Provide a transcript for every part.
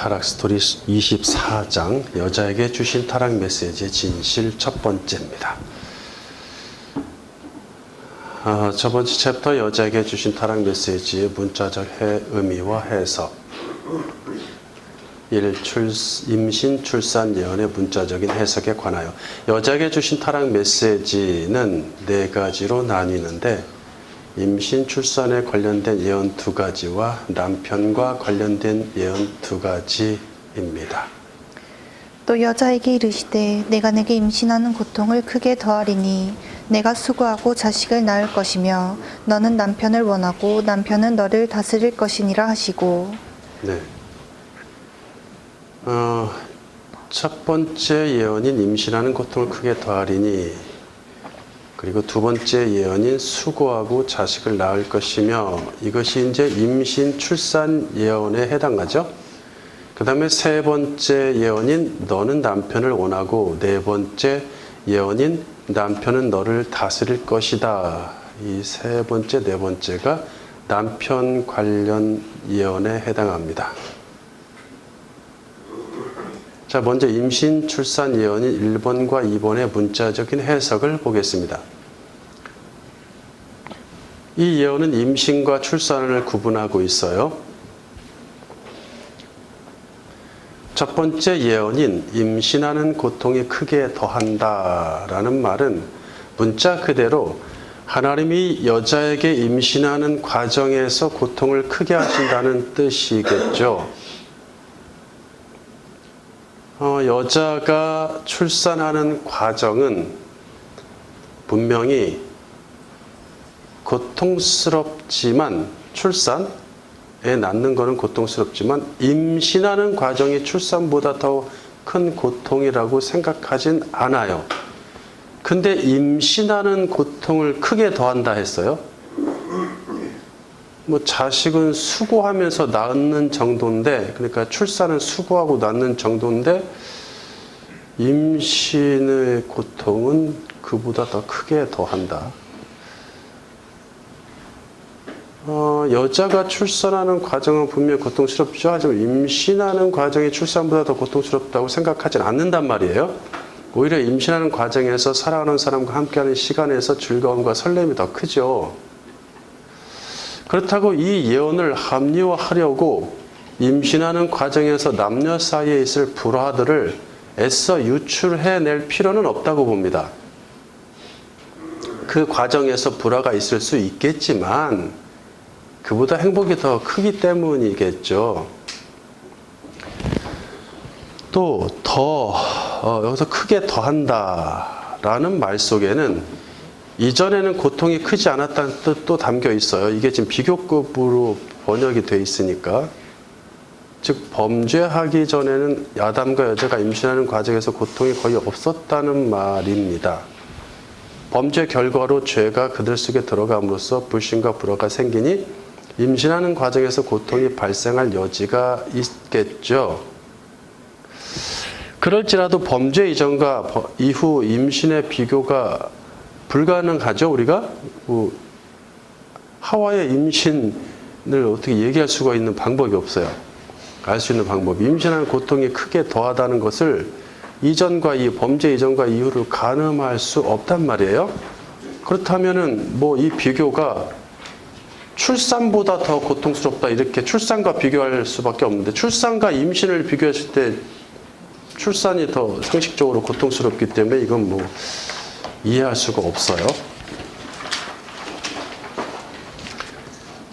타락 스토리 24장 여자에게 주신 타락 메시지의 진실 첫 번째입니다. 첫 번째 챕터 여자에게 주신 타락 메시지의 문자적 의미와 해석 1. 임신, 출산, 예언의 문자적인 해석에 관하여 여자에게 주신 타락 메시지는 네 가지로 나뉘는데 임신, 출산에 관련된 예언 2가지와 남편과 관련된 예언 2가지입니다. 또 여자에게 이르시되 내가 내게 임신하는 고통을 크게 더하리니 내가 수고하고 자식을 낳을 것이며 너는 남편을 원하고 남편은 너를 다스릴 것이니라 하시고. 네. 첫 번째 예언인 임신하는 고통을 크게 더하리니, 그리고 두 번째 예언인 수고하고 자식을 낳을 것이며, 이것이 이제 임신 출산 예언에 해당하죠. 그 다음에 세 번째 예언인 너는 남편을 원하고, 네 번째 예언인 남편은 너를 다스릴 것이다. 이 세 번째, 네 번째가 남편 관련 예언에 해당합니다. 자, 먼저 임신, 출산 예언인 1번과 2번의 문자적인 해석을 보겠습니다. 이 예언은 임신과 출산을 구분하고 있어요. 첫 번째 예언인 임신하는 고통이 크게 더한다라는 말은 문자 그대로 하나님이 여자에게 임신하는 과정에서 고통을 크게 하신다는 뜻이겠죠. 여자가 출산하는 과정은 분명히 고통스럽지만, 출산에 낳는 것은 고통스럽지만 임신하는 과정이 출산보다 더 큰 고통이라고 생각하진 않아요. 근데 임신하는 고통을 크게 더한다 했어요. 자식은 수고하면서 낳는 정도인데, 그러니까 출산은 수고하고 낳는 정도인데 임신의 고통은 그보다 더 크게 더한다. 여자가 출산하는 과정은 분명히 고통스럽죠. 하지만 임신하는 과정이 출산보다 더 고통스럽다고 생각하진 않는단 말이에요. 오히려 임신하는 과정에서 사랑하는 사람과 함께하는 시간에서 즐거움과 설렘이 더 크죠. 그렇다고 이 예언을 합리화하려고 임신하는 과정에서 남녀 사이에 있을 불화들을 애써 유출해낼 필요는 없다고 봅니다. 그 과정에서 불화가 있을 수 있겠지만 그보다 행복이 더 크기 때문이겠죠. 또 여기서 크게 더한다라는 말 속에는 이전에는 고통이 크지 않았다는 뜻도 담겨 있어요. 이게 지금 비교급으로 번역이 돼 있으니까. 즉 범죄하기 전에는 아담과 여자가 임신하는 과정에서 고통이 거의 없었다는 말입니다. 범죄 결과로 죄가 그들 속에 들어감으로써 불신과 불화가 생기니 임신하는 과정에서 고통이 발생할 여지가 있겠죠. 그럴지라도 범죄 이전과 이후 임신의 비교가 불가능하죠. 우리가 하와의 임신을 어떻게 얘기할 수가 있는 방법이 없어요. 알 수 있는 방법이, 임신하는 고통이 크게 더하다는 것을 이전과 범죄 이전과 이후를 가늠할 수 없단 말이에요. 그렇다면은 이 비교가 출산보다 더 고통스럽다, 이렇게 출산과 비교할 수밖에 없는데, 출산과 임신을 비교했을 때 출산이 더 상식적으로 고통스럽기 때문에 이건 이해할 수가 없어요.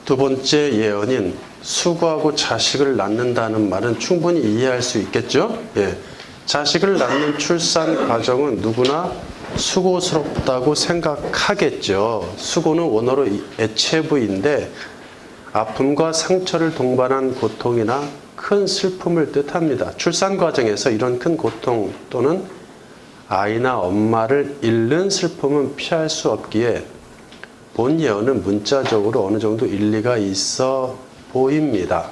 두 번째 예언인 수고하고 자식을 낳는다는 말은 충분히 이해할 수 있겠죠? 예. 자식을 낳는 출산 과정은 누구나 수고스럽다고 생각하겠죠. 수고는 원어로 애체부인데 아픔과 상처를 동반한 고통이나 큰 슬픔을 뜻합니다. 출산 과정에서 이런 큰 고통 또는 아이나 엄마를 잃는 슬픔은 피할 수 없기에 본 예언은 문자적으로 어느 정도 일리가 있어 보입니다.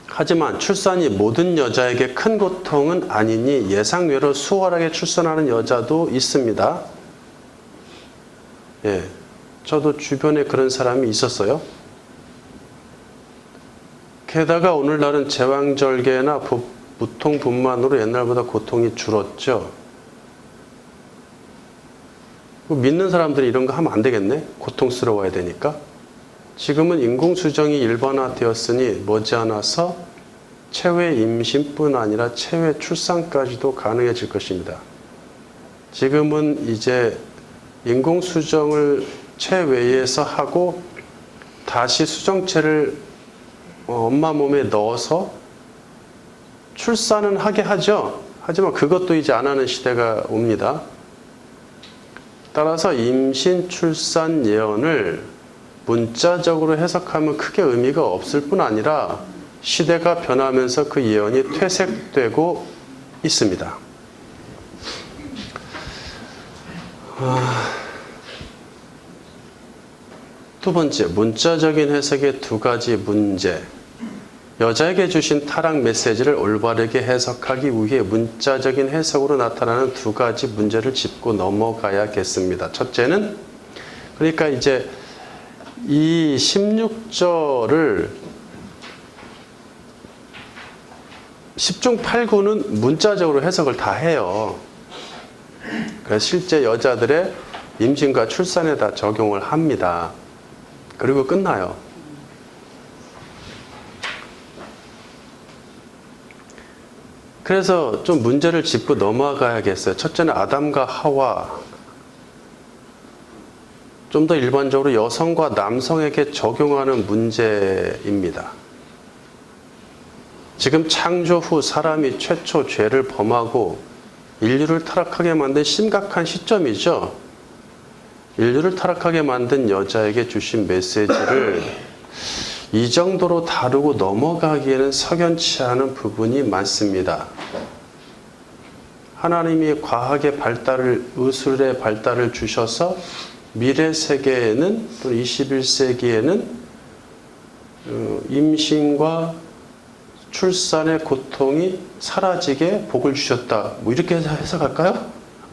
하지만 출산이 모든 여자에게 큰 고통은 아니니 예상외로 수월하게 출산하는 여자도 있습니다. 예, 저도 주변에 그런 사람이 있었어요. 게다가 오늘날은 제왕절개나 무통분만으로 옛날보다 고통이 줄었죠. 믿는 사람들이 이런 거 하면 안 되겠네? 고통스러워야 되니까. 지금은 인공수정이 일반화되었으니 머지않아서 체외 임신뿐 아니라 체외 출산까지도 가능해질 것입니다. 지금은 이제 인공수정을 체외에서 하고 다시 수정체를 엄마 몸에 넣어서 출산은 하게 하죠. 하지만 그것도 이제 안 하는 시대가 옵니다. 따라서 임신, 출산 예언을 문자적으로 해석하면 크게 의미가 없을 뿐 아니라 시대가 변하면서 그 예언이 퇴색되고 있습니다. 두 번째, 문자적인 해석의 두 가지 문제. 여자에게 주신 타락 메시지를 올바르게 해석하기 위해 문자적인 해석으로 나타나는 두 가지 문제를 짚고 넘어가야겠습니다. 첫째는, 그러니까 이제 이 16절을 10중 8구는 문자적으로 해석을 다 해요. 그래서 실제 여자들의 임신과 출산에 다 적용을 합니다. 그리고 끝나요. 그래서 좀 문제를 짚고 넘어가야겠어요. 첫째는 아담과 하와. 좀 더 일반적으로 여성과 남성에게 적용하는 문제입니다. 지금 창조 후 사람이 최초 죄를 범하고 인류를 타락하게 만든 심각한 시점이죠. 인류를 타락하게 만든 여자에게 주신 메시지를 이 정도로 다루고 넘어가기에는 석연치 않은 부분이 많습니다. 하나님이 과학의 발달을, 의술의 발달을 주셔서 미래 세계에는 또 21세기에는 임신과 출산의 고통이 사라지게 복을 주셨다. 뭐 이렇게 해석할까요?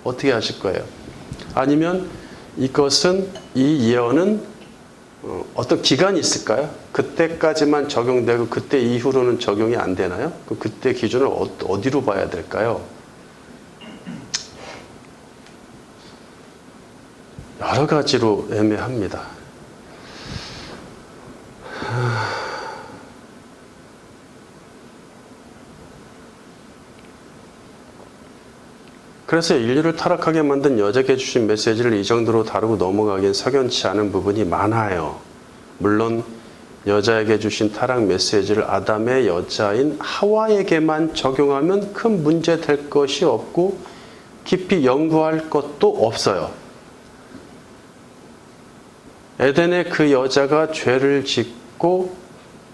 어떻게 하실 거예요? 아니면 이것은, 이 예언은 어떤 기간이 있을까요? 그때까지만 적용되고 그때 이후로는 적용이 안 되나요? 그때 기준을 어디로 봐야 될까요? 여러 가지로 애매합니다. 그래서 인류를 타락하게 만든 여자에게 주신 메시지를 이 정도로 다루고 넘어가기엔 석연치 않은 부분이 많아요. 물론 여자에게 주신 타락 메시지를 아담의 여자인 하와에게만 적용하면 큰 문제 될 것이 없고 깊이 연구할 것도 없어요. 에덴의 그 여자가 죄를 짓고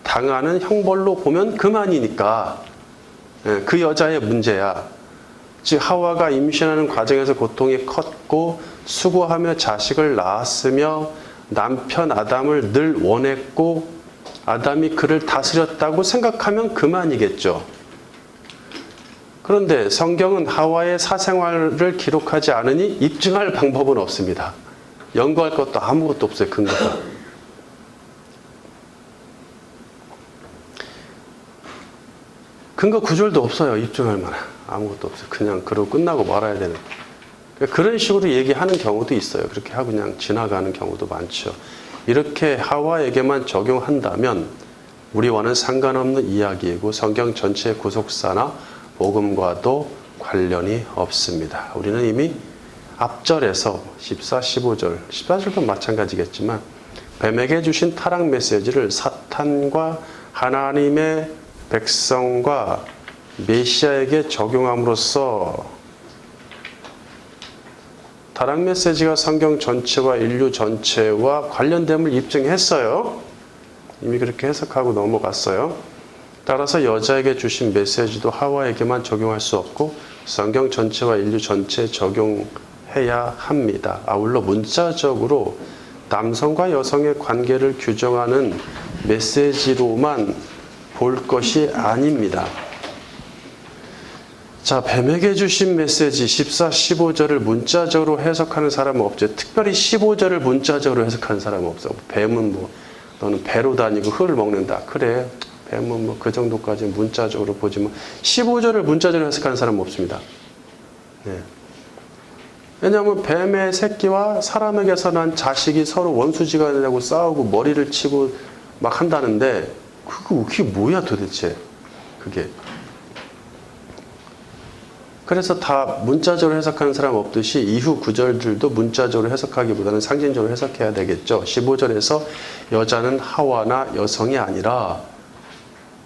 당하는 형벌로 보면 그만이니까 그 여자의 문제야. 즉 하와가 임신하는 과정에서 고통이 컸고 수고하며 자식을 낳았으며 남편 아담을 늘 원했고 아담이 그를 다스렸다고 생각하면 그만이겠죠. 그런데 성경은 하와의 사생활을 기록하지 않으니 입증할 방법은 없습니다. 연구할 것도 아무것도 없어요. 근거가. 근거 구절도 없어요. 입증할 만한. 아무것도 없어요. 그냥 그러고 끝나고 말아야 되는. 그런 식으로 얘기하는 경우도 있어요. 그렇게 하고 그냥 지나가는 경우도 많죠. 이렇게 하와에게만 적용한다면 우리와는 상관없는 이야기이고 성경 전체의 구속사나 복음과도 관련이 없습니다. 우리는 이미 앞절에서 14, 15절, 14절도 마찬가지겠지만 뱀에게 주신 타락 메시지를 사탄과 하나님의 백성과 메시아에게 적용함으로써 타락 메시지가 성경 전체와 인류 전체와 관련됨을 입증했어요. 이미 그렇게 해석하고 넘어갔어요. 따라서 여자에게 주신 메시지도 하와에게만 적용할 수 없고 성경 전체와 인류 전체에 적용해야 합니다. 아울러 문자적으로 남성과 여성의 관계를 규정하는 메시지로만 볼 것이 아닙니다. 자, 뱀에게 주신 메시지 14, 15절을 문자적으로 해석하는 사람은 없죠. 특별히 15절을 문자적으로 해석하는 사람은 없어. 뱀은 뭐 너는 배로 다니고 흙을 먹는다. 그래, 뱀은 뭐 그 정도까지 문자적으로 보지만 15절을 문자적으로 해석하는 사람은 없습니다. 네. 왜냐하면 뱀의 새끼와 사람에게서 난 자식이 서로 원수지간이라고 싸우고 머리를 치고 막 한다는데 그게 뭐야 도대체 그게. 그래서 다 문자적으로 해석하는 사람 없듯이 이후 구절들도 문자적으로 해석하기보다는 상징적으로 해석해야 되겠죠. 15절에서 여자는 하와나 여성이 아니라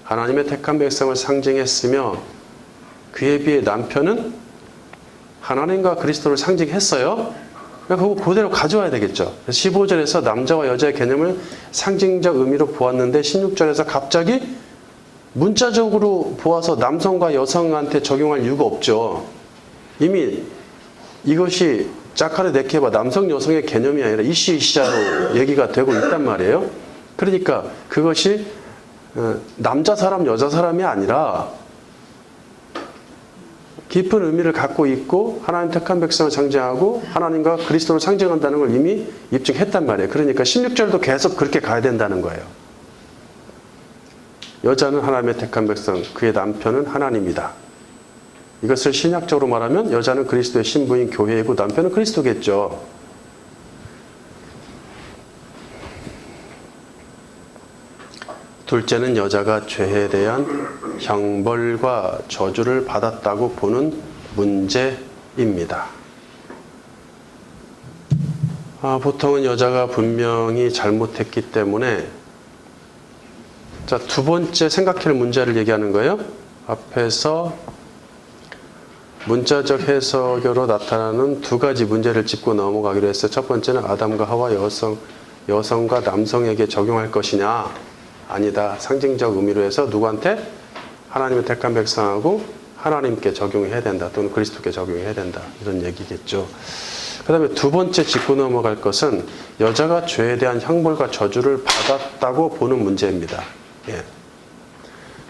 하나님의 택한 백성을 상징했으며 그에 비해 남편은 하나님과 그리스도를 상징했어요. 그거 그대로 가져와야 되겠죠. 15절에서 남자와 여자의 개념을 상징적 의미로 보았는데 16절에서 갑자기 문자적으로 보아서 남성과 여성한테 적용할 이유가 없죠. 이미 이것이 자카르 네케바 남성 여성의 개념이 아니라 이시자로 얘기가 되고 있단 말이에요. 그러니까 그것이 남자 사람 여자 사람이 아니라 깊은 의미를 갖고 있고 하나님 택한 백성을 상징하고 하나님과 그리스도를 상징한다는 걸 이미 입증했단 말이에요. 그러니까 16절도 계속 그렇게 가야 된다는 거예요. 여자는 하나님의 택한 백성, 그의 남편은 하나님이다. 이것을 신약적으로 말하면 여자는 그리스도의 신부인 교회이고 남편은 그리스도겠죠. 둘째는 여자가 죄에 대한 형벌과 저주를 받았다고 보는 문제입니다. 보통은 여자가 분명히 잘못했기 때문에 자, 두 번째 생각할 문제를 얘기하는 거예요. 앞에서 문자적 해석으로 나타나는 두 가지 문제를 짚고 넘어가기로 했어요. 첫 번째는 아담과 하와 여성과 남성에게 적용할 것이냐? 아니다. 상징적 의미로 해서 누구한테? 하나님의 택한 백성하고 하나님께 적용해야 된다. 또는 그리스도께 적용해야 된다. 이런 얘기겠죠. 그 다음에 두 번째 짚고 넘어갈 것은 여자가 죄에 대한 형벌과 저주를 받았다고 보는 문제입니다. 예.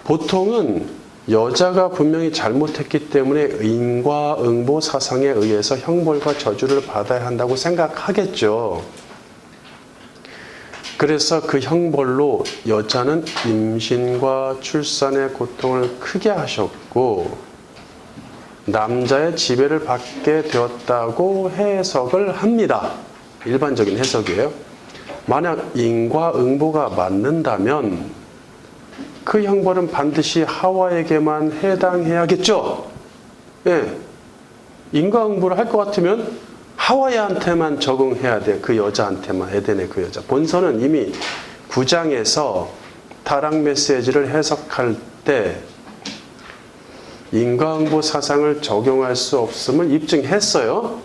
보통은 여자가 분명히 잘못했기 때문에 인과응보 사상에 의해서 형벌과 저주를 받아야 한다고 생각하겠죠. 그래서 그 형벌로 여자는 임신과 출산의 고통을 크게 하셨고 남자의 지배를 받게 되었다고 해석을 합니다. 일반적인 해석이에요. 만약 인과응보가 맞는다면 그 형벌은 반드시 하와에게만 해당해야겠죠. 예. 인과응보를 할 것 같으면 하와이한테만 적응해야 돼. 그 여자한테만. 에덴의 그 여자. 본서는 이미 9장에서 타락 메시지를 해석할 때 인과응보 사상을 적용할 수 없음을 입증했어요.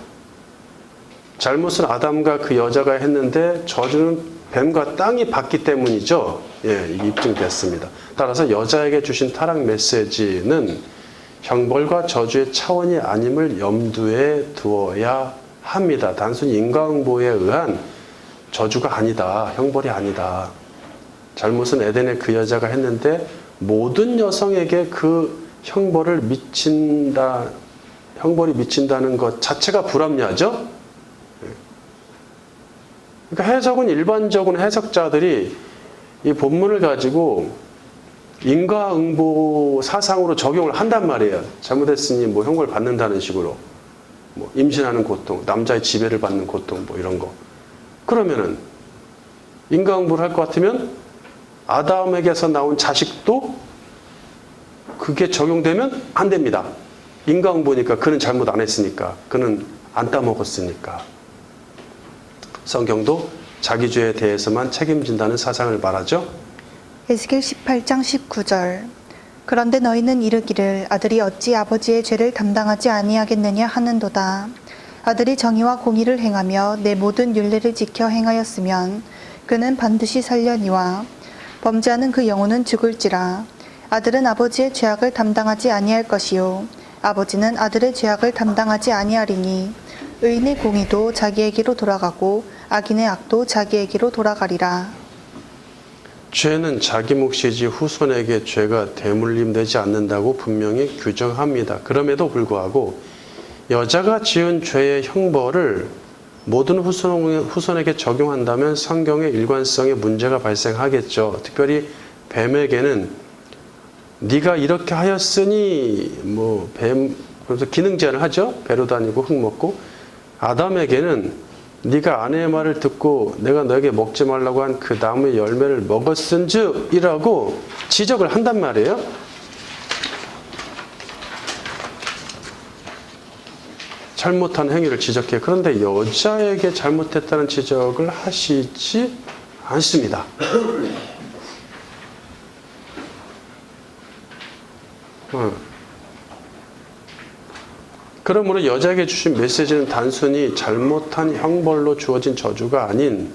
잘못은 아담과 그 여자가 했는데 저주는 뱀과 땅이 받기 때문이죠. 예, 이게 입증됐습니다. 따라서 여자에게 주신 타락 메시지는 형벌과 저주의 차원이 아님을 염두에 두어야 합니다. 단순히 인과응보에 의한 저주가 아니다. 형벌이 아니다. 잘못은 에덴의 그 여자가 했는데 모든 여성에게 그 형벌이 미친다는 것 자체가 불합리하죠? 그러니까 해석은 일반적으로 해석자들이 이 본문을 가지고 인과응보 사상으로 적용을 한단 말이에요. 잘못했으니 뭐 형벌 받는다는 식으로. 뭐 임신하는 고통, 남자의 지배를 받는 고통, 뭐 이런 거. 그러면은 인과응보를 할 것 같으면 아담에게서 나온 자식도 그게 적용되면 안 됩니다. 인과응보니까 그는 잘못 안 했으니까. 그는 안 따먹었으니까. 성경도 자기 죄에 대해서만 책임진다는 사상을 말하죠. 에스겔 18장 19절. 그런데 너희는 이르기를 아들이 어찌 아버지의 죄를 담당하지 아니하겠느냐 하는도다. 아들이 정의와 공의를 행하며 내 모든 율례를 지켜 행하였으면 그는 반드시 살려니와 범죄하는 그 영혼은 죽을지라. 아들은 아버지의 죄악을 담당하지 아니할 것이요 아버지는 아들의 죄악을 담당하지 아니하리니 의인의 공의도 자기에게로 돌아가고 악인의 악도 자기에게로 돌아가리라. 죄는 자기 몫이지 후손에게 죄가 대물림되지 않는다고 분명히 규정합니다. 그럼에도 불구하고 여자가 지은 죄의 형벌을 모든 후손에게 적용한다면 성경의 일관성에 문제가 발생하겠죠. 특별히 뱀에게는 네가 이렇게 하였으니 뭐 뱀 그래서 기능 제한을 하죠. 배로 다니고 흙 먹고. 아담에게는 네가 아내의 말을 듣고 내가 너에게 먹지 말라고 한 그 나무의 열매를 먹었은즉이라고 지적을 한단 말이에요. 잘못한 행위를 지적해. 그런데 여자에게 잘못했다는 지적을 하시지 않습니다. 그러므로 여자에게 주신 메시지는 단순히 잘못한 형벌로 주어진 저주가 아닌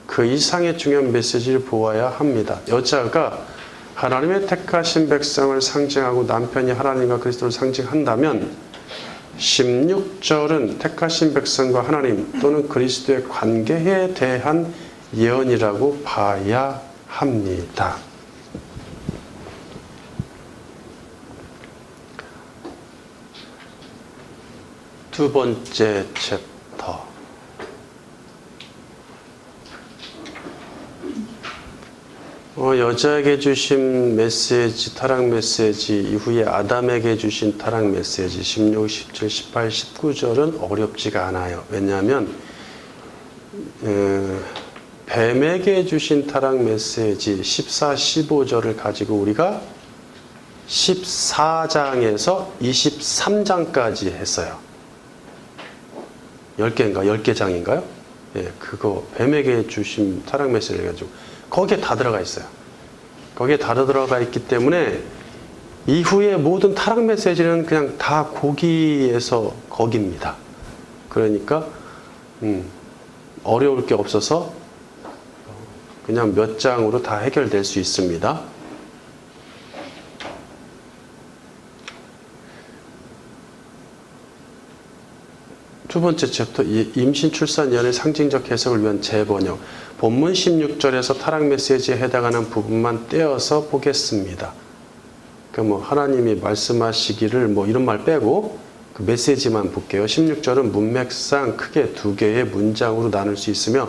그 이상의 중요한 메시지를 보아야 합니다. 여자가 하나님의 택하신 백성을 상징하고 남편이 하나님과 그리스도를 상징한다면 16절은 택하신 백성과 하나님 또는 그리스도의 관계에 대한 예언이라고 봐야 합니다. 두 번째 챕터. 여자에게 주신 메시지, 타락 메시지 이후에 아담에게 주신 타락 메시지 16, 17, 18, 19절은 어렵지가 않아요. 왜냐하면 뱀에게 주신 타락 메시지 14, 15절을 가지고 우리가 14장에서 23장까지 했어요. 10개인가? 10개 장인가요? 예, 그거 뱀에게 주신 타락 메시지를 가지고 거기에 다 들어가 있어요. 거기에 다 들어가 있기 때문에 이후에 모든 타락 메시지는 그냥 다 거기에서 거기입니다. 그러니까 어려울 게 없어서 그냥 몇 장으로 다 해결될 수 있습니다. 두 번째 챕터, 임신, 출산, 예언의 상징적 해석을 위한 재번역. 본문 16절에서 타락 메시지에 해당하는 부분만 떼어서 보겠습니다. 그러니까 뭐 하나님이 말씀하시기를 뭐 이런 말 빼고 그 메시지만 볼게요. 16절은 문맥상 크게 두 개의 문장으로 나눌 수 있으며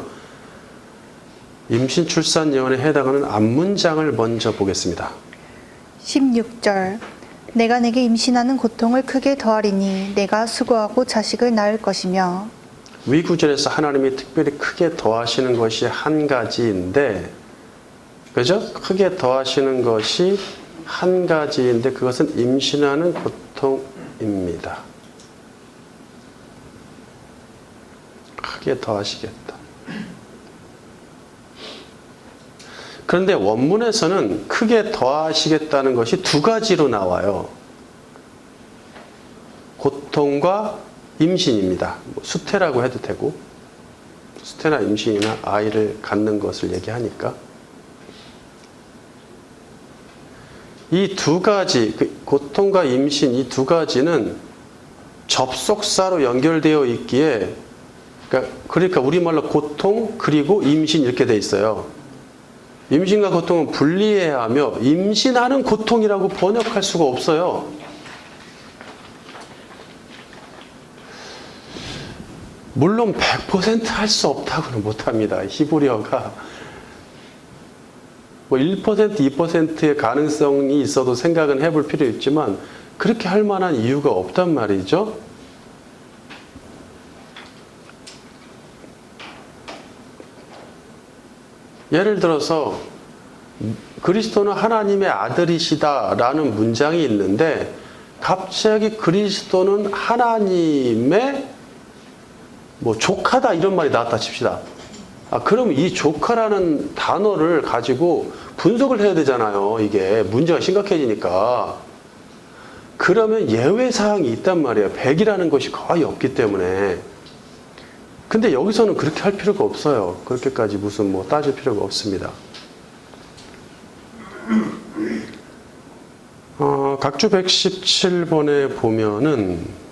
임신, 출산, 예언에 해당하는 앞문장을 먼저 보겠습니다. 16절 내가 내게 임신하는 고통을 크게 더하리니 내가 수고하고 자식을 낳을 것이며. 위 구절에서 하나님이 특별히 크게 더하시는 것이 한 가지인데, 그죠? 크게 더하시는 것이 한 가지인데 그것은 임신하는 고통입니다. 크게 더하시겠다. 그런데 원문에서는 크게 더하시겠다는 것이 두 가지로 나와요. 고통과 임신입니다. 수태라고 해도 되고, 수태나 임신이나 아이를 갖는 것을 얘기하니까. 이 두 가지, 고통과 임신 이 두 가지는 접속사로 연결되어 있기에, 그러니까 우리말로 고통 그리고 임신 이렇게 돼 있어요. 임신과 고통은 분리해야 하며 임신하는 고통이라고 번역할 수가 없어요. 물론 100% 할 수 없다고는 못합니다. 히브리어가 뭐 1%, 2%의 가능성이 있어도 생각은 해볼 필요 있지만 그렇게 할 만한 이유가 없단 말이죠. 예를 들어서 그리스도는 하나님의 아들이시다라는 문장이 있는데 갑자기 그리스도는 하나님의 뭐 조카다 이런 말이 나왔다 칩시다. 그럼 이 조카라는 단어를 가지고 분석을 해야 되잖아요. 이게 문제가 심각해지니까. 그러면 예외사항이 있단 말이에요. 100이라는 것이 거의 없기 때문에. 근데 여기서는 그렇게 할 필요가 없어요. 그렇게까지 무슨 뭐 따질 필요가 없습니다. 각주 117번에 보면은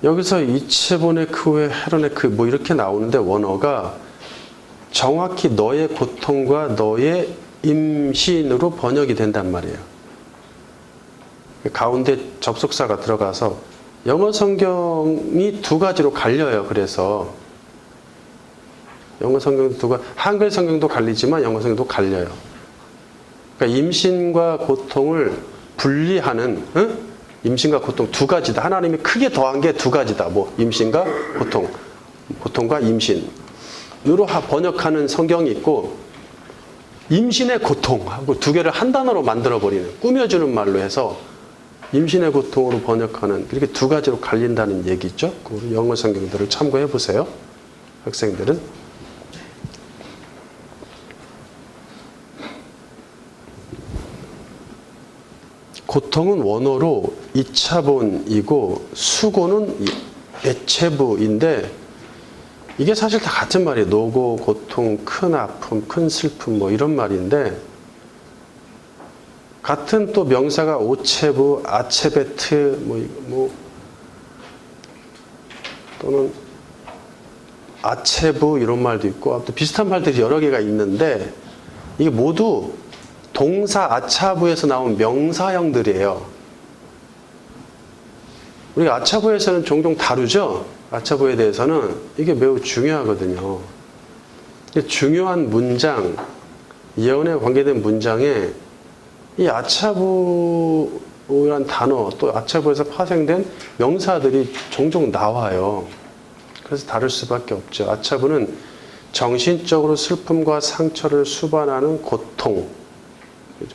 여기서 이체본의 크의 헤론의 크 뭐 이렇게 나오는데 원어가 정확히 너의 고통과 너의 임신으로 번역이 된단 말이에요. 가운데 접속사가 들어가서 영어 성경이 두 가지로 갈려요. 그래서 영어 성경도 한글 성경도 갈리지만 영어 성경도 갈려요. 그러니까 임신과 고통을 분리하는, 임신과 고통 두 가지다. 하나님이 크게 더한 게 두 가지다. 뭐 임신과 고통, 고통과 임신으로 번역하는 성경이 있고, 임신의 고통하고 두 개를 한 단어로 만들어버리는, 꾸며주는 말로 해서 임신의 고통으로 번역하는, 이렇게 두 가지로 갈린다는 얘기죠. 그 영어 성경들을 참고해 보세요. 학생들은. 고통은 원어로 이차본이고 수고는 에체부인데, 이게 사실 다 같은 말이에요. 노고, 고통, 큰 아픔, 큰 슬픔 뭐 이런 말인데, 같은 또 명사가 오체부, 아체베트 또는 아체부 이런 말도 있고, 또 비슷한 말들이 여러 개가 있는데, 이게 모두 동사 아차부에서 나온 명사형들이에요. 우리가 아차부에서는 종종 다루죠. 아차부에 대해서는 이게 매우 중요하거든요. 중요한 문장, 예언에 관계된 문장에 이 아차부란 단어, 또 아차부에서 파생된 명사들이 종종 나와요. 그래서 다룰 수밖에 없죠. 아차부는 정신적으로 슬픔과 상처를 수반하는 고통,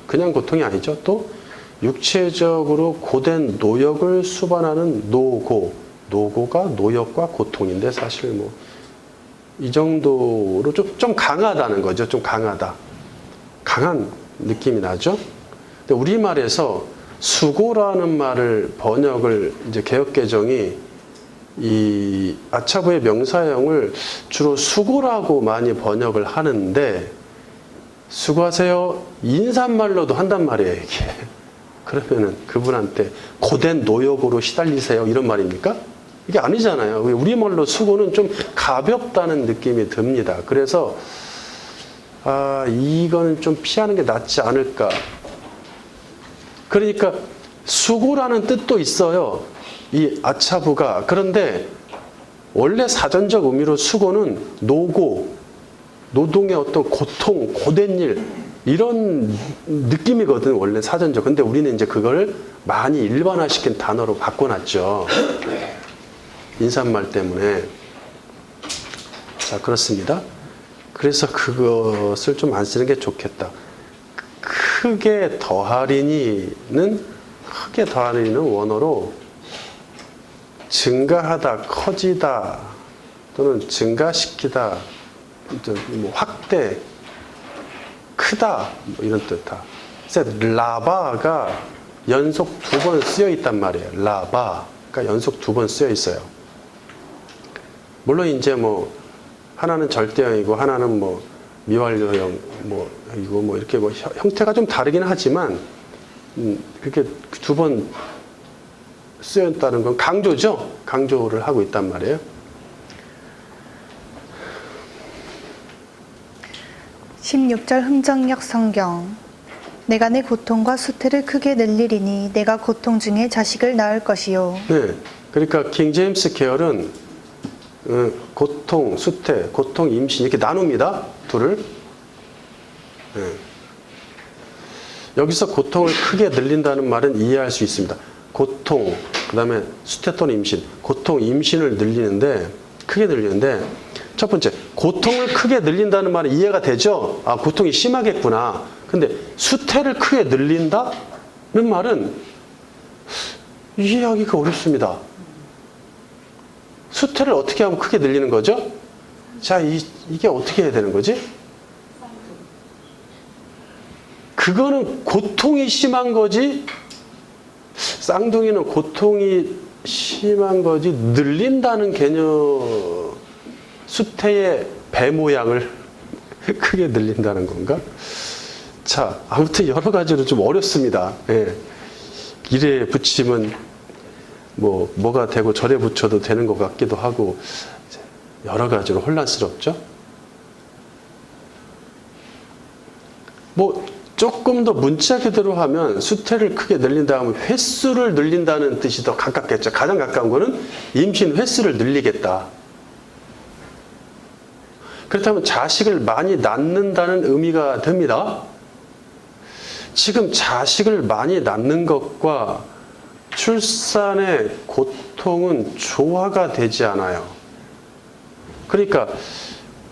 그냥 고통이 아니죠. 또 육체적으로 고된 노역을 수반하는 노고, 노고가 노역과 고통인데, 사실 뭐 이 정도로 좀 강하다는 거죠. 좀 강하다, 강한 느낌이 나죠. 근데 우리말에서 수고라는 말을 번역을 이제 개역개정이 이 아차부의 명사형을 주로 수고라고 많이 번역을 하는데, 수고하세요 인사말로도 한단 말이에요, 이게. 그러면은 그분한테 고된 노역으로 시달리세요 이런 말입니까? 이게 아니잖아요. 우리말로 수고는 좀 가볍다는 느낌이 듭니다. 그래서 이거는 좀 피하는 게 낫지 않을까. 그러니까 수고라는 뜻도 있어요, 이 아차부가. 그런데 원래 사전적 의미로 수고는 노고, 노동의 어떤 고통, 고된 일, 이런 느낌이거든, 원래 사전적. 근데 우리는 이제 그걸 많이 일반화시킨 단어로 바꿔놨죠. 인사말 때문에. 자, 그렇습니다. 그래서 그것을 좀 안 쓰는 게 좋겠다. 크게 더하리니는 원어로 증가하다, 커지다, 또는 증가시키다, 뭐 확대, 크다, 뭐 이런 뜻이다. 그래서 라바가 연속 2번 쓰여 있단 말이에요. 라바가 연속 2번 쓰여 있어요. 물론 이제 뭐 하나는 절대형이고 하나는 뭐 미완료형 이거 뭐 이렇게 뭐 형태가 좀 다르긴 하지만, 그렇게 2번 쓰여 있다는 건 강조죠. 강조를 하고 있단 말이에요. 16절 흥정역 성경. 내가 내 고통과 수태를 크게 늘리리니 내가 고통 중에 자식을 낳을 것이요. 네, 그러니까 킹 제임스 계열은 고통, 수태, 고통, 임신 이렇게 나눕니다. 둘을. 네. 여기서 고통을 크게 늘린다는 말은 이해할 수 있습니다. 고통, 그 다음에 수태 또는 임신, 고통, 임신을 늘리는데, 크게 늘리는데, 첫 번째, 고통을 크게 늘린다는 말은 이해가 되죠? 고통이 심하겠구나. 근데 수태를 크게 늘린다는 말은 이해하기가 어렵습니다. 수태를 어떻게 하면 크게 늘리는 거죠? 자, 이게 어떻게 해야 되는 거지? 그거는 고통이 심한 거지, 쌍둥이는 고통이 심한 거지, 늘린다는 개념, 수태의 배 모양을 크게 늘린다는 건가? 자, 아무튼 여러 가지로 좀 어렵습니다. 예. 이래 붙이면 뭐가 되고 저래 붙여도 되는 것 같기도 하고, 여러 가지로 혼란스럽죠? 조금 더 문자 그대로 하면 수태를 크게 늘린다 하면 횟수를 늘린다는 뜻이 더 가깝겠죠. 가장 가까운 거는 임신 횟수를 늘리겠다. 그렇다면 자식을 많이 낳는다는 의미가 됩니다. 지금 자식을 많이 낳는 것과 출산의 고통은 조화가 되지 않아요. 그러니까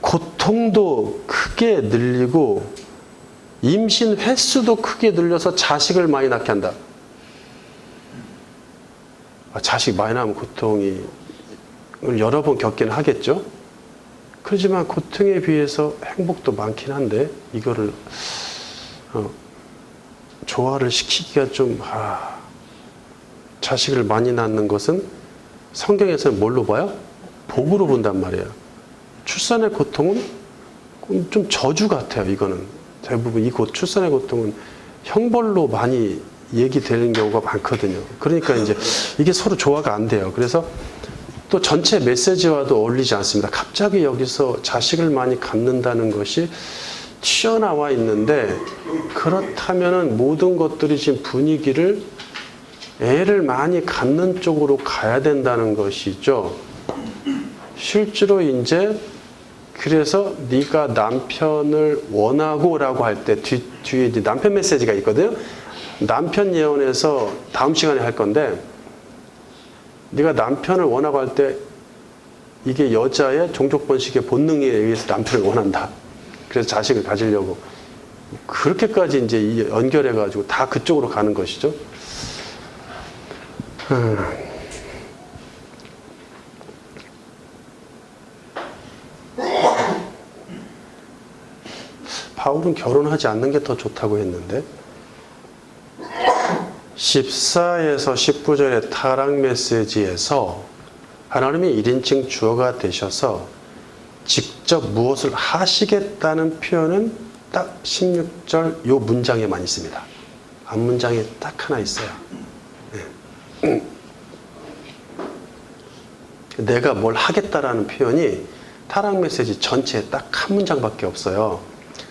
고통도 크게 늘리고 임신 횟수도 크게 늘려서 자식을 많이 낳게 한다. 자식 많이 낳으면 고통이 여러 번 겪기는 하겠죠. 그렇지만 고통에 비해서 행복도 많긴 한데 이거를 조화를 시키기가 좀 자식을 많이 낳는 것은 성경에서는 뭘로 봐요? 복으로 본단 말이에요. 출산의 고통은 좀 저주 같아요. 이거는 대부분 출산의 고통은 형벌로 많이 얘기되는 경우가 많거든요. 그러니까 이제 이게 서로 조화가 안 돼요. 그래서 또 전체 메시지와도 어울리지 않습니다. 갑자기 여기서 자식을 많이 갖는다는 것이 튀어나와 있는데, 그렇다면은 모든 것들이 지금 분위기를 애를 많이 갖는 쪽으로 가야 된다는 것이죠. 실제로 이제 그래서 네가 남편을 원하고라고 할 때 뒤에 이제 남편 메시지가 있거든요. 남편 예언에서 다음 시간에 할 건데, 네가 남편을 원하고 할 때 이게 여자의 종족 번식의 본능에 의해서 남편을 원한다. 그래서 자식을 가지려고 그렇게까지 이제 연결해 가지고 다 그쪽으로 가는 것이죠. 바울은 결혼하지 않는 게 더 좋다고 했는데 14에서 19절의 타락 메시지에서 하나님이 1인칭 주어가 되셔서 직접 무엇을 하시겠다는 표현은 딱 16절 요 문장에만 있습니다. 앞문장에 딱 하나 있어요. 네. 내가 뭘 하겠다라는 표현이 타락 메시지 전체에 딱 한 문장밖에 없어요.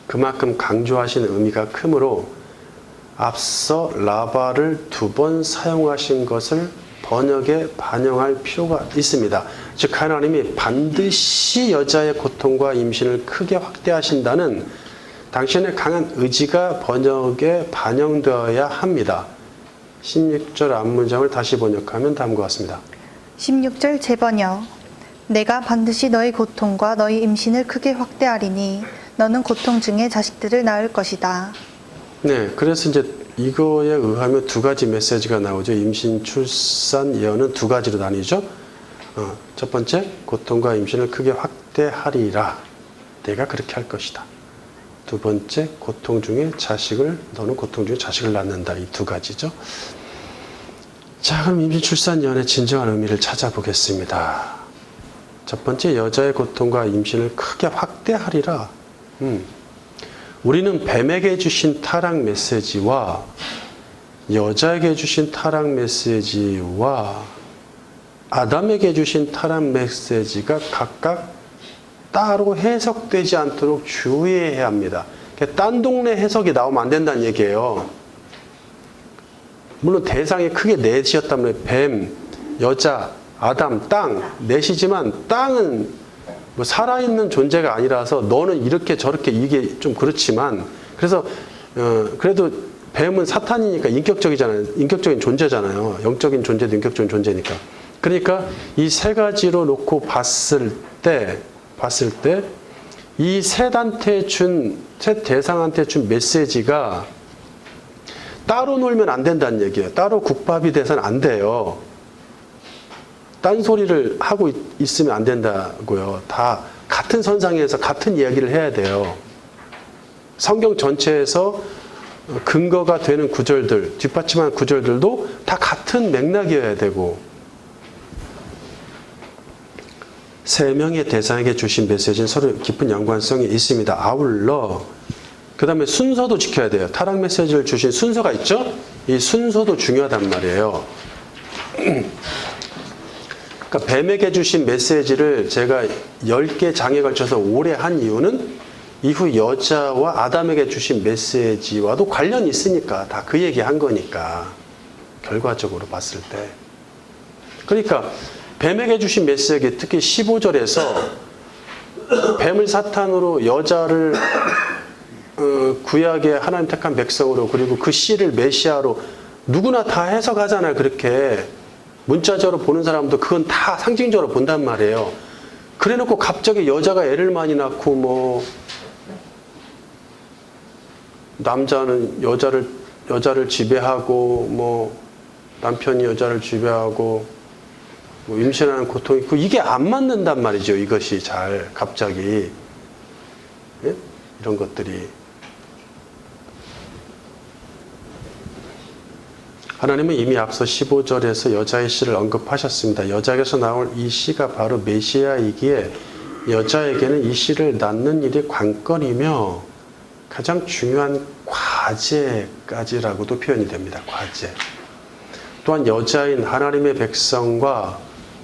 그만큼 강조하시는 의미가 크므로 앞서 라바를 2번 사용하신 것을 번역에 반영할 필요가 있습니다. 즉 하나님이 반드시 여자의 고통과 임신을 크게 확대하신다는 당신의 강한 의지가 번역에 반영되어야 합니다. 16절 앞문장을 다시 번역하면 다음과 같습니다. 16절 재번역. 내가 반드시 너희 고통과 너희 임신을 크게 확대하리니 너는 고통 중에 자식들을 낳을 것이다. 네, 그래서 이제 이거에 의하면 두 가지 메시지가 나오죠. 임신, 출산, 예언은 두 가지로 나뉘죠. 첫 번째, 고통과 임신을 크게 확대하리라. 내가 그렇게 할 것이다. 두 번째, 너는 고통 중에 자식을 낳는다. 이 두 가지죠. 자, 그럼 임신, 출산, 예언의 진정한 의미를 찾아보겠습니다. 첫 번째, 여자의 고통과 임신을 크게 확대하리라. 우리는 뱀에게 주신 타락 메시지와 여자에게 주신 타락 메시지와 아담에게 주신 타락 메시지가 각각 따로 해석되지 않도록 주의해야 합니다. 딴 동네 해석이 나오면 안 된다는 얘기예요. 물론 대상이 크게 넷이었다면 뱀, 여자, 아담, 땅 넷이지만 땅은 뭐 살아있는 존재가 아니라서 너는 이렇게 저렇게 이게 좀 그렇지만 그래서 그래도 뱀은 사탄이니까 인격적인 존재잖아요. 영적인 존재도 인격적인 존재니까. 그러니까 이 세 가지로 놓고 봤을 때 이 셋 대상한테 준 메시지가 따로 놀면 안 된다는 얘기예요. 따로 국밥이 돼서는 안 돼요. 딴소리를 하고 있으면 안 된다고요. 다 같은 선상에서 같은 이야기를 해야 돼요. 성경 전체에서 근거가 되는 구절들, 뒷받침하는 구절들도 다 같은 맥락이어야 되고, 세 명의 대상에게 주신 메시지는 서로 깊은 연관성이 있습니다. 아울러 그 다음에 순서도 지켜야 돼요. 타락 메시지를 주신 순서가 있죠? 이 순서도 중요하단 말이에요. 그러니까 뱀에게 주신 메시지를 제가 10개 장에 걸쳐서 오래 한 이유는 이후 여자와 아담에게 주신 메시지와도 관련이 있으니까 다 그 얘기 한 거니까 결과적으로 봤을 때. 그러니까 뱀에게 주신 메시지 특히 15절에서 뱀을 사탄으로 여자를 구약의 하나님 택한 백성으로 그리고 그 씨를 메시아로 누구나 다 해석하잖아요. 그렇게 문자적으로 보는 사람도 그건 다 상징적으로 본단 말이에요. 그래놓고 갑자기 여자가 애를 많이 낳고 뭐 남자는 여자를 지배하고 뭐 남편이 여자를 지배하고 뭐 임신하는 고통이 있고 이게 안 맞는단 말이죠. 이것이 잘 갑자기 예? 이런 것들이 하나님은 이미 앞서 15절에서 여자의 씨를 언급하셨습니다. 여자에게서 나올 이 씨가 바로 메시아이기에 여자에게는 이 씨를 낳는 일이 관건이며 가장 중요한 과제까지라고도 표현이 됩니다. 과제. 또한 여자인 하나님의 백성과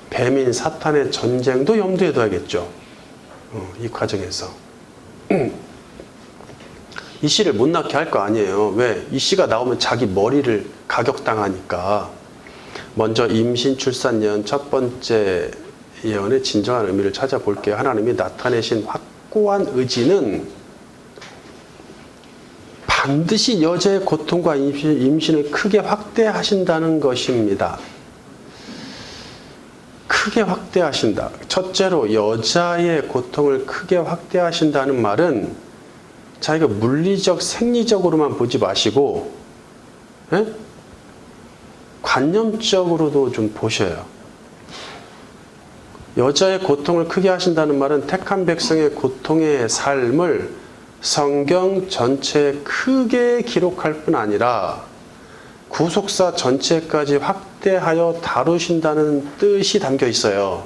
뱀인 사탄의 전쟁도 염두에 둬야겠죠. 이 과정에서. 이 씨를 못 낳게 할 거 아니에요. 왜? 이 씨가 나오면 자기 머리를 가격당하니까. 먼저 임신, 출산 예언 첫 번째 예언의 진정한 의미를 찾아볼게요. 하나님이 나타내신 확고한 의지는 반드시 여자의 고통과 임신을 크게 확대하신다는 것입니다. 크게 확대하신다. 첫째로 여자의 고통을 크게 확대하신다는 말은 자기가 물리적, 생리적으로만 보지 마시고 관념적으로도 좀 보셔요. 여자의 고통을 크게 하신다는 말은 택한 백성의 고통의 삶을 성경 전체에 크게 기록할 뿐 아니라 구속사 전체까지 확대하여 다루신다는 뜻이 담겨 있어요.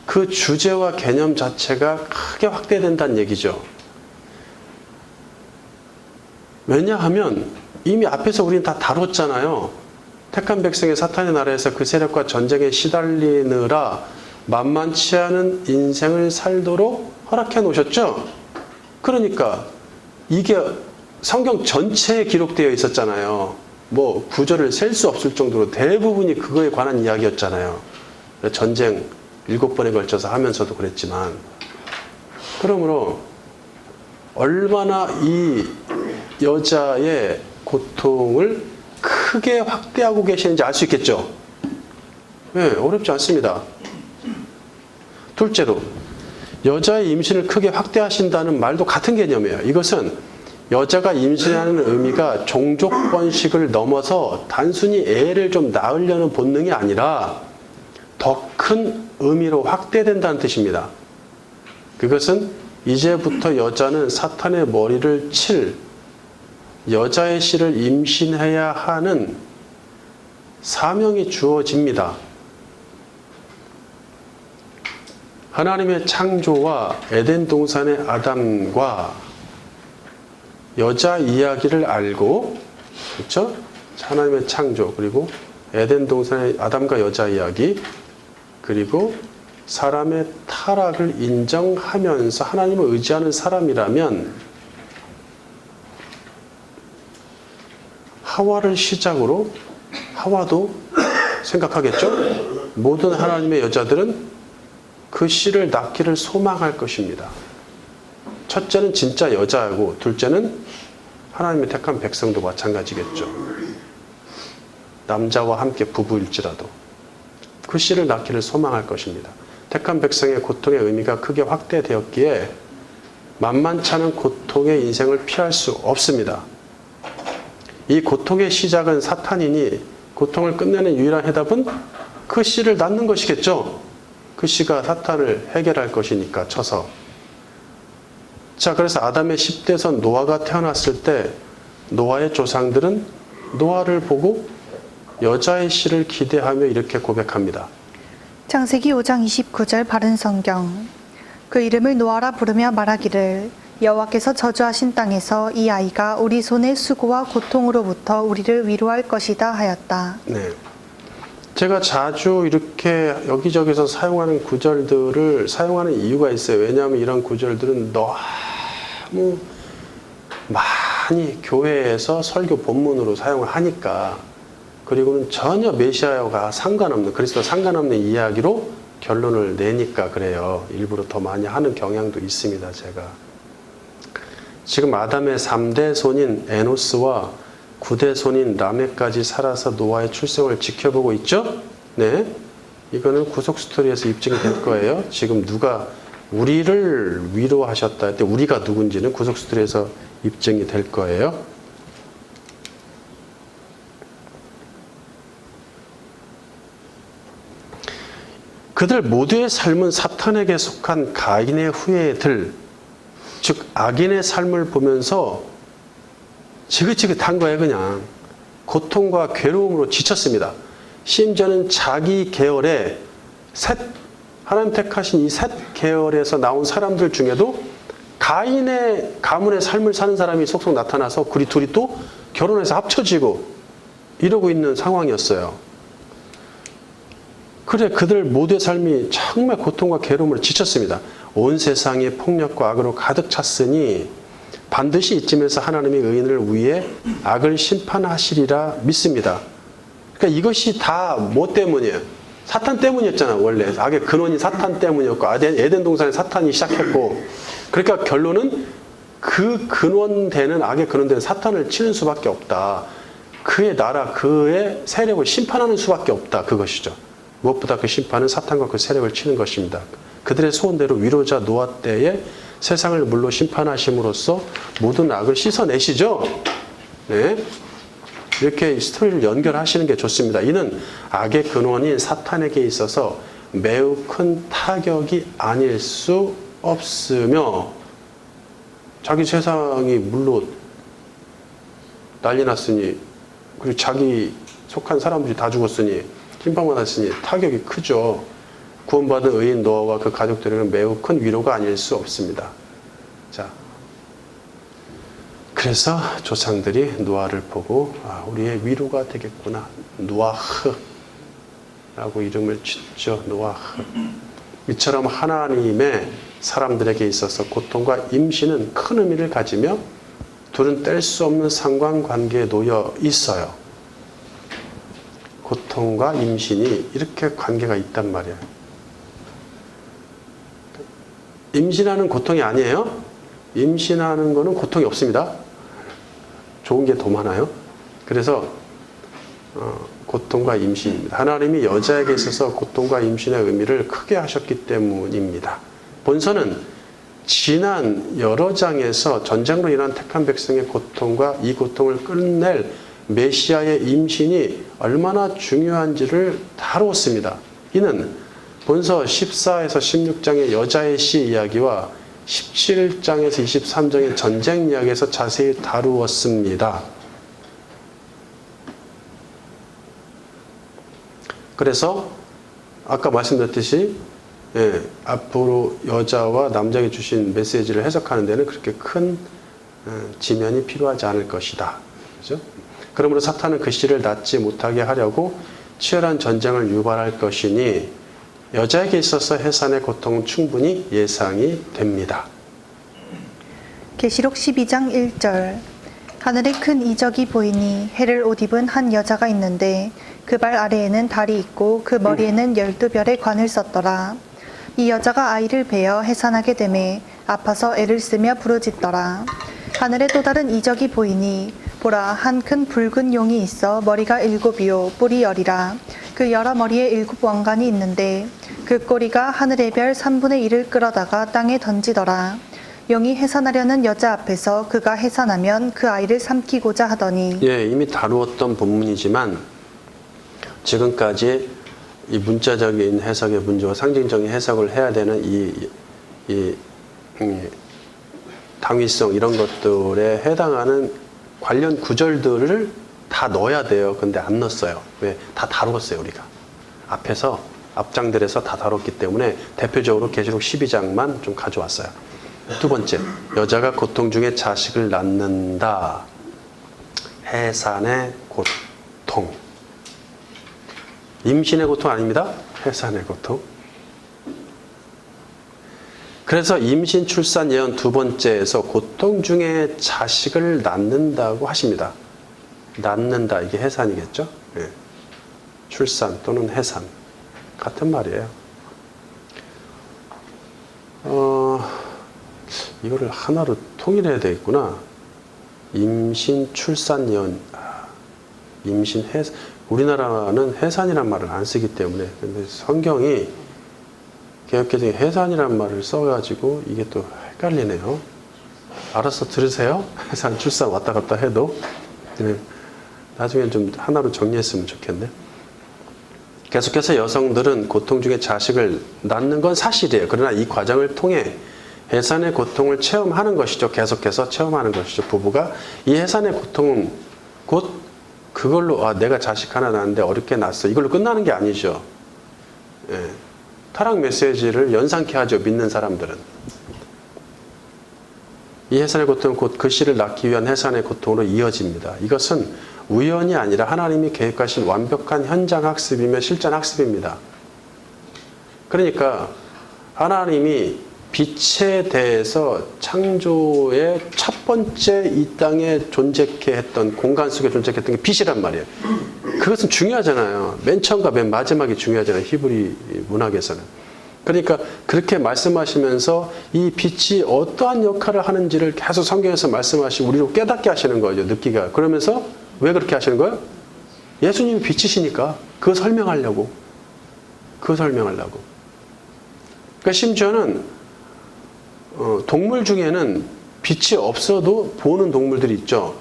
그 주제와 개념 자체가 크게 확대된다는 얘기죠. 왜냐하면 이미 앞에서 우리는 다 다뤘잖아요. 택한 백성의 사탄의 나라에서 그 세력과 전쟁에 시달리느라 만만치 않은 인생을 살도록 허락해 놓으셨죠. 그러니까 이게 성경 전체에 기록되어 있었잖아요. 뭐 구절을 셀 수 없을 정도로 대부분이 그거에 관한 이야기였잖아요. 전쟁 7번에 걸쳐서 하면서도 그랬지만, 그러므로 얼마나 이 여자의 고통을 크게 확대하고 계시는지 알 수 있겠죠. 네, 어렵지 않습니다. 둘째로 여자의 임신을 크게 확대하신다는 말도 같은 개념이에요. 이것은 여자가 임신하는 의미가 종족 번식을 넘어서 단순히 애를 좀 낳으려는 본능이 아니라 더 큰 의미로 확대된다는 뜻입니다. 그것은 이제부터 여자는 사탄의 머리를 칠 여자의 씨를 임신해야 하는 사명이 주어집니다. 하나님의 창조와 에덴 동산의 아담과 여자 이야기를 알고, 그렇죠? 하나님의 창조, 그리고 에덴 동산의 아담과 여자 이야기, 그리고 사람의 타락을 인정하면서 하나님을 의지하는 사람이라면 하와를 시작으로 하와도 생각하겠죠? 모든 하나님의 여자들은 그 씨를 낳기를 소망할 것입니다. 첫째는 진짜 여자이고 둘째는 하나님의 택한 백성도 마찬가지겠죠. 남자와 함께 부부일지라도 그 씨를 낳기를 소망할 것입니다. 택한 백성의 고통의 의미가 크게 확대되었기에 만만치 않은 고통의 인생을 피할 수 없습니다. 이 고통의 시작은 사탄이니 고통을 끝내는 유일한 해답은 그 씨를 낳는 것이겠죠. 그 씨가 사탄을 해결할 것이니까 쳐서. 자, 그래서 아담의 10대선 노아가 태어났을 때 노아의 조상들은 노아를 보고 여자의 씨를 기대하며 이렇게 고백합니다. 창세기 5장 29절 바른 성경. 그 이름을 노아라 부르며 말하기를 여호와께서 저주하신 땅에서 이 아이가 우리 손의 수고와 고통으로부터 우리를 위로할 것이다 하였다. 네. 제가 자주 이렇게 여기저기서 사용하는 구절들을 사용하는 이유가 있어요. 왜냐하면 이런 구절들은 너무 많이 교회에서 설교 본문으로 사용을 하니까. 그리고는 전혀 메시아와 상관없는, 그리스도와 상관없는 이야기로 결론을 내니까 그래요. 일부러 더 많이 하는 경향도 있습니다, 제가. 지금 아담의 3대 손인 에노스와 9대 손인 라멕까지 살아서 노아의 출생을 지켜보고 있죠? 네. 이거는 구속 스토리에서 입증이 될 거예요. 지금 누가 우리를 위로하셨다 할 때 우리가 누군지는 구속 스토리에서 입증이 될 거예요. 그들 모두의 삶은 사탄에게 속한 가인의 후예들, 즉 악인의 삶을 보면서 지긋지긋한 거예요. 그냥 고통과 괴로움으로 지쳤습니다. 심지어는 자기 계열의 하나님 택하신 이 셋 계열에서 나온 사람들 중에도 가인의 가문의 삶을 사는 사람이 속속 나타나서 그리 둘이 또 결혼해서 합쳐지고 이러고 있는 상황이었어요. 그래, 그들 모두의 삶이 정말 고통과 괴로움으로 지쳤습니다. 온 세상이 폭력과 악으로 가득 찼으니 반드시 이쯤에서 하나님이 의인을 위해 악을 심판하시리라 믿습니다. 그러니까 이것이 다 뭐 때문이에요? 사탄 때문이었잖아. 원래 악의 근원이 사탄 때문이었고 에덴 동산에 사탄이 시작했고, 그러니까 결론은 그 근원되는 악의 근원되는 사탄을 치는 수밖에 없다. 그의 나라, 그의 세력을 심판하는 수밖에 없다. 그것이죠. 무엇보다 그 심판은 사탄과 그 세력을 치는 것입니다. 그들의 소원대로 위로자 노아 때에 세상을 물로 심판하심으로써 모든 악을 씻어내시죠. 네. 이렇게 스토리를 연결하시는 게 좋습니다. 이는 악의 근원인 사탄에게 있어서 매우 큰 타격이 아닐 수 없으며, 자기 세상이 물로 난리 났으니, 그리고 자기 속한 사람들이 다 죽었으니 심판받았으니 타격이 크죠. 구원받은 의인 노아와 그 가족들에게는 매우 큰 위로가 아닐 수 없습니다. 자, 그래서 조상들이 노아를 보고 우리의 위로가 되겠구나. 노아흐 라고 이름을 짓죠. 노아흐. 이처럼 하나님의 사람들에게 있어서 고통과 임신은 큰 의미를 가지며 둘은 뗄 수 없는 상관관계에 놓여 있어요. 고통과 임신이 이렇게 관계가 있단 말이에요. 임신하는 고통이 아니에요. 임신하는 거는 고통이 없습니다. 좋은 게 더 많아요. 그래서 고통과 임신입니다. 하나님이 여자에게 있어서 고통과 임신의 의미를 크게 하셨기 때문입니다. 본서는 지난 여러 장에서 전쟁으로 인한 택한 백성의 고통과 이 고통을 끝낼 메시아의 임신이 얼마나 중요한지를 다루었습니다. 이는 본서 14에서 16장의 여자의 씨 이야기와 17장에서 23장의 전쟁 이야기에서 자세히 다루었습니다. 그래서 아까 말씀드렸듯이 앞으로 여자와 남자에게 주신 메시지를 해석하는 데는 그렇게 큰 지면이 필요하지 않을 것이다. 그렇죠? 그러므로 사탄은 그 씨를 낳지 못하게 하려고 치열한 전쟁을 유발할 것이니 여자에게 있어서 해산의 고통은 충분히 예상이 됩니다. 계시록 12장 1절. 하늘에 큰 이적이 보이니 해를 옷 입은 한 여자가 있는데 그 발 아래에는 달이 있고 그 머리에는 12별의 관을 썼더라. 이 여자가 아이를 베어 해산하게 되매 아파서 애를 쓰며 부르짖더라. 하늘에 또 다른 이적이 보이니 보라, 한 큰 붉은 용이 있어 머리가 7이요 뿔이 10이라. 그 여러 머리에 7 왕관이 있는데 그 꼬리가 하늘의 별 3분의 1을 끌어다가 땅에 던지더라. 용이 해산하려는 여자 앞에서 그가 해산하면 그 아이를 삼키고자 하더니. 이미 다루었던 본문이지만 지금까지 이 문자적인 해석의 문제와 상징적인 해석을 해야 되는 이 당위성 이런 것들에 해당하는 관련 구절들을 다 넣어야 돼요. 근데 안 넣었어요. 왜? 다 다뤘어요, 우리가. 앞장들에서 다 다뤘기 때문에 대표적으로 계시록 12장만 좀 가져왔어요. 두 번째, 여자가 고통 중에 자식을 낳는다. 해산의 고통. 임신의 고통 아닙니다. 해산의 고통. 그래서 임신, 출산, 예언 두 번째에서 고통 중에 자식을 낳는다고 하십니다. 낳는다. 이게 해산이겠죠? 예. 출산 또는 해산. 같은 말이에요. 이거를 하나로 통일해야 되겠구나. 임신, 출산, 예언. 임신, 해산. 우리나라는 해산이란 말을 안 쓰기 때문에. 근데 성경이 개역개정에 해산이란 말을 써가지고 이게 또 헷갈리네요. 알아서 들으세요. 해산, 출산 왔다 갔다 해도. 나중에 좀 하나로 정리했으면 좋겠네. 계속해서 여성들은 고통 중에 자식을 낳는 건 사실이에요. 그러나 이 과정을 통해 해산의 고통을 체험하는 것이죠. 계속해서 체험하는 것이죠. 부부가 이 해산의 고통은 곧 그걸로 내가 자식 하나 낳았는데 어렵게 낳았어. 이걸로 끝나는 게 아니죠. 예. 타락 메시지를 연상케 하죠. 믿는 사람들은. 이 해산의 고통은 곧 그 씨를 낳기 위한 해산의 고통으로 이어집니다. 이것은 우연이 아니라 하나님이 계획하신 완벽한 현장 학습이며 실전 학습입니다. 그러니까 하나님이 빛에 대해서 창조의 첫 번째 이 땅에 존재케 했던, 공간 속에 존재했던 게 빛이란 말이에요. 그것은 중요하잖아요. 맨 처음과 맨 마지막이 중요하잖아요. 히브리 문학에서는. 그러니까 그렇게 말씀하시면서 이 빛이 어떠한 역할을 하는지를 계속 성경에서 말씀하시고 우리로 깨닫게 하시는 거죠. 느끼가. 그러면서 왜 그렇게 하시는 거예요? 예수님이 빛이시니까 그거 설명하려고. 그거 설명하려고. 그러니까 심지어는 동물 중에는 빛이 없어도 보는 동물들이 있죠.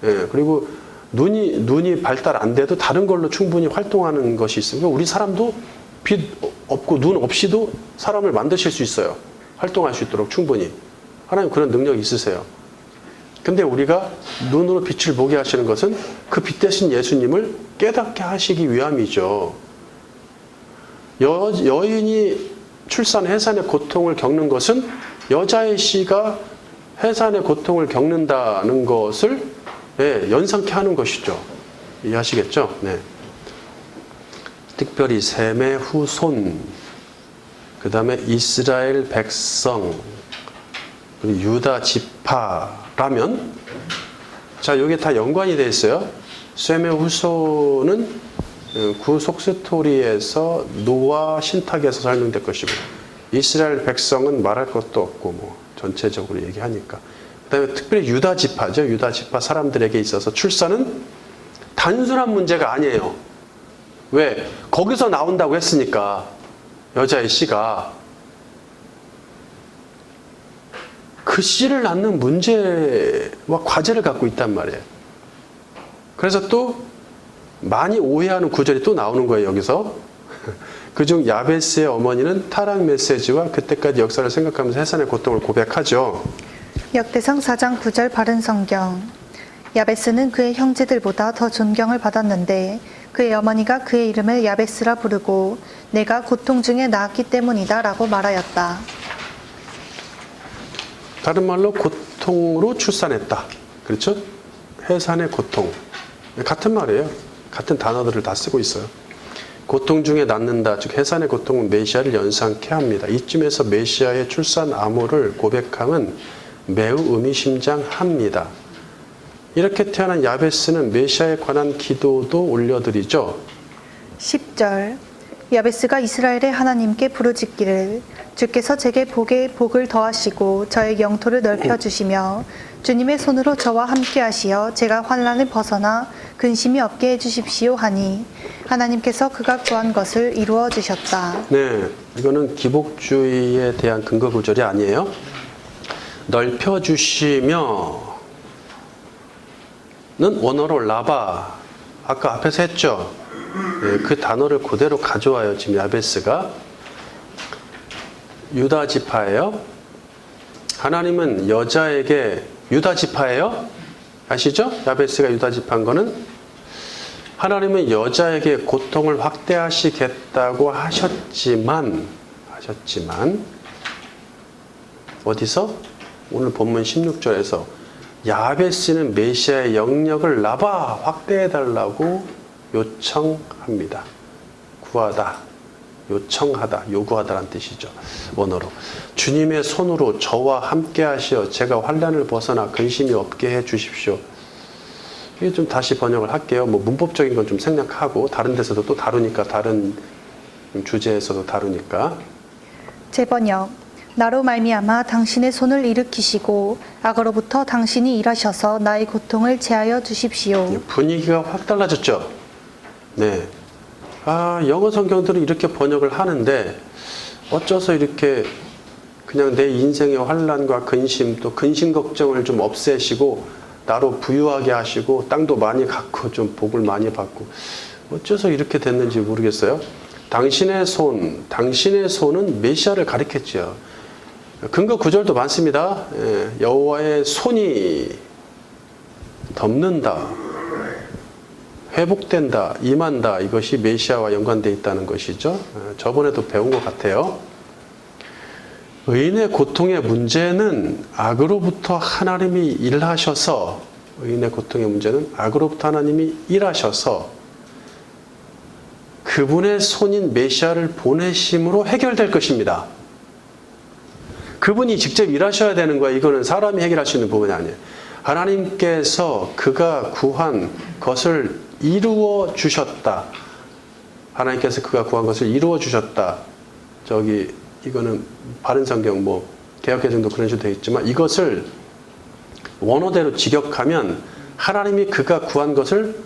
예, 그리고 눈이 발달 안 돼도 다른 걸로 충분히 활동하는 것이 있습니다. 우리 사람도 빛 없고 눈 없이도 사람을 만드실 수 있어요. 활동할 수 있도록 충분히. 하나님 그런 능력이 있으세요. 근데 우리가 눈으로 빛을 보게 하시는 것은 그 빛 대신 예수님을 깨닫게 하시기 위함이죠. 여인이 출산, 해산의 고통을 겪는 것은 여자의 씨가 해산의 고통을 겪는다는 것을 연상케 하는 것이죠. 이해하시겠죠? 네. 특별히 셈의 후손, 그 다음에 이스라엘 백성, 그리고 유다 지파라면, 자, 여기 다 연관이 되어 있어요. 셈의 후손은 구속 스토리에서 노아 신탁에서 설명될 것이고, 이스라엘 백성은 말할 것도 없고, 뭐, 전체적으로 얘기하니까. 그 다음에 특별히 유다 지파죠. 유다 지파 사람들에게 있어서 출산은 단순한 문제가 아니에요. 왜? 거기서 나온다고 했으니까, 여자의 씨가. 그 씨를 낳는 문제와 과제를 갖고 있단 말이에요. 그래서 또 많이 오해하는 구절이 또 나오는 거예요, 여기서. 그중 야베스의 어머니는 타락 메시지와 그때까지 역사를 생각하면서 해산의 고통을 고백하죠. 역대상 4장 9절 바른 성경. 야베스는 그의 형제들보다 더 존경을 받았는데 그의 어머니가 그의 이름을 야베스라 부르고 내가 고통 중에 낳았기 때문이다 라고 말하였다. 다른 말로 고통으로 출산했다. 그렇죠? 해산의 고통. 같은 말이에요. 같은 단어들을 다 쓰고 있어요. 고통 중에 낳는다. 즉 해산의 고통은 메시아를 연상케 합니다. 이쯤에서 메시아의 출산 암호를 고백함은 매우 의미심장합니다. 이렇게 태어난 야베스는 메시아에 관한 기도도 올려드리죠. 10절. 야베스가 이스라엘의 하나님께 부르짖기를 주께서 제게 복을 더하시고 저의 영토를 넓혀주시며 주님의 손으로 저와 함께 하시어 제가 환난을 벗어나 근심이 없게 해주십시오 하니 하나님께서 그가 구한 것을 이루어 주셨다. 네, 이거는 기복주의에 대한 근거 구절이 아니에요. 넓혀주시며 는 원어로 라바, 아까 앞에서 했죠. 네, 그 단어를 그대로 가져와요. 지금 야베스가 유다 지파예요. 하나님은 여자에게 유다 지파예요. 아시죠? 야베스가 유다 지파인 거는 하나님은 여자에게 고통을 확대하시겠다고 하셨지만 어디서? 오늘 본문 16절에서 야베스는 메시아의 영역을 라바 확대해달라고 요청합니다. 구하다, 요청하다, 요구하다라는 뜻이죠. 원어로. 주님의 손으로 저와 함께 하시어 제가 환난을 벗어나 근심이 없게 해 주십시오. 이게 좀 다시 번역을 할게요. 뭐 문법적인 건 좀 생략하고 다른 데서도 또 다루니까 다른 주제에서도 다루니까. 재번역. 나로 말미암아 당신의 손을 일으키시고 악으로부터 당신이 일하셔서 나의 고통을 제하여 주십시오. 분위기가 확 달라졌죠. 네. 영어 성경들은 이렇게 번역을 하는데 어째서 이렇게 그냥 내 인생의 환난과 근심 또 근심 걱정을 좀 없애시고 나로 부유하게 하시고 땅도 많이 갖고 좀 복을 많이 받고 어째서 이렇게 됐는지 모르겠어요. 당신의 손은 메시아를 가리켰죠. 근거 구절도 많습니다. 여호와의 손이 덮는다, 회복된다, 임한다. 이것이 메시아와 연관되어 있다는 것이죠. 저번에도 배운 것 같아요. 의인의 고통의 문제는 악으로부터 하나님이 일하셔서 의인의 고통의 문제는 악으로부터 하나님이 일하셔서 그분의 손인 메시아를 보내심으로 해결될 것입니다. 그분이 직접 일하셔야 되는 거예요. 이거는 사람이 해결할 수 있는 부분이 아니에요. 하나님께서 그가 구한 것을 이루어 주셨다. 하나님께서 그가 구한 것을 이루어 주셨다. 이거는 바른 성경 개역개정도 그런 식으로 되어 있지만 이것을 원어대로 직역하면 하나님이 그가 구한 것을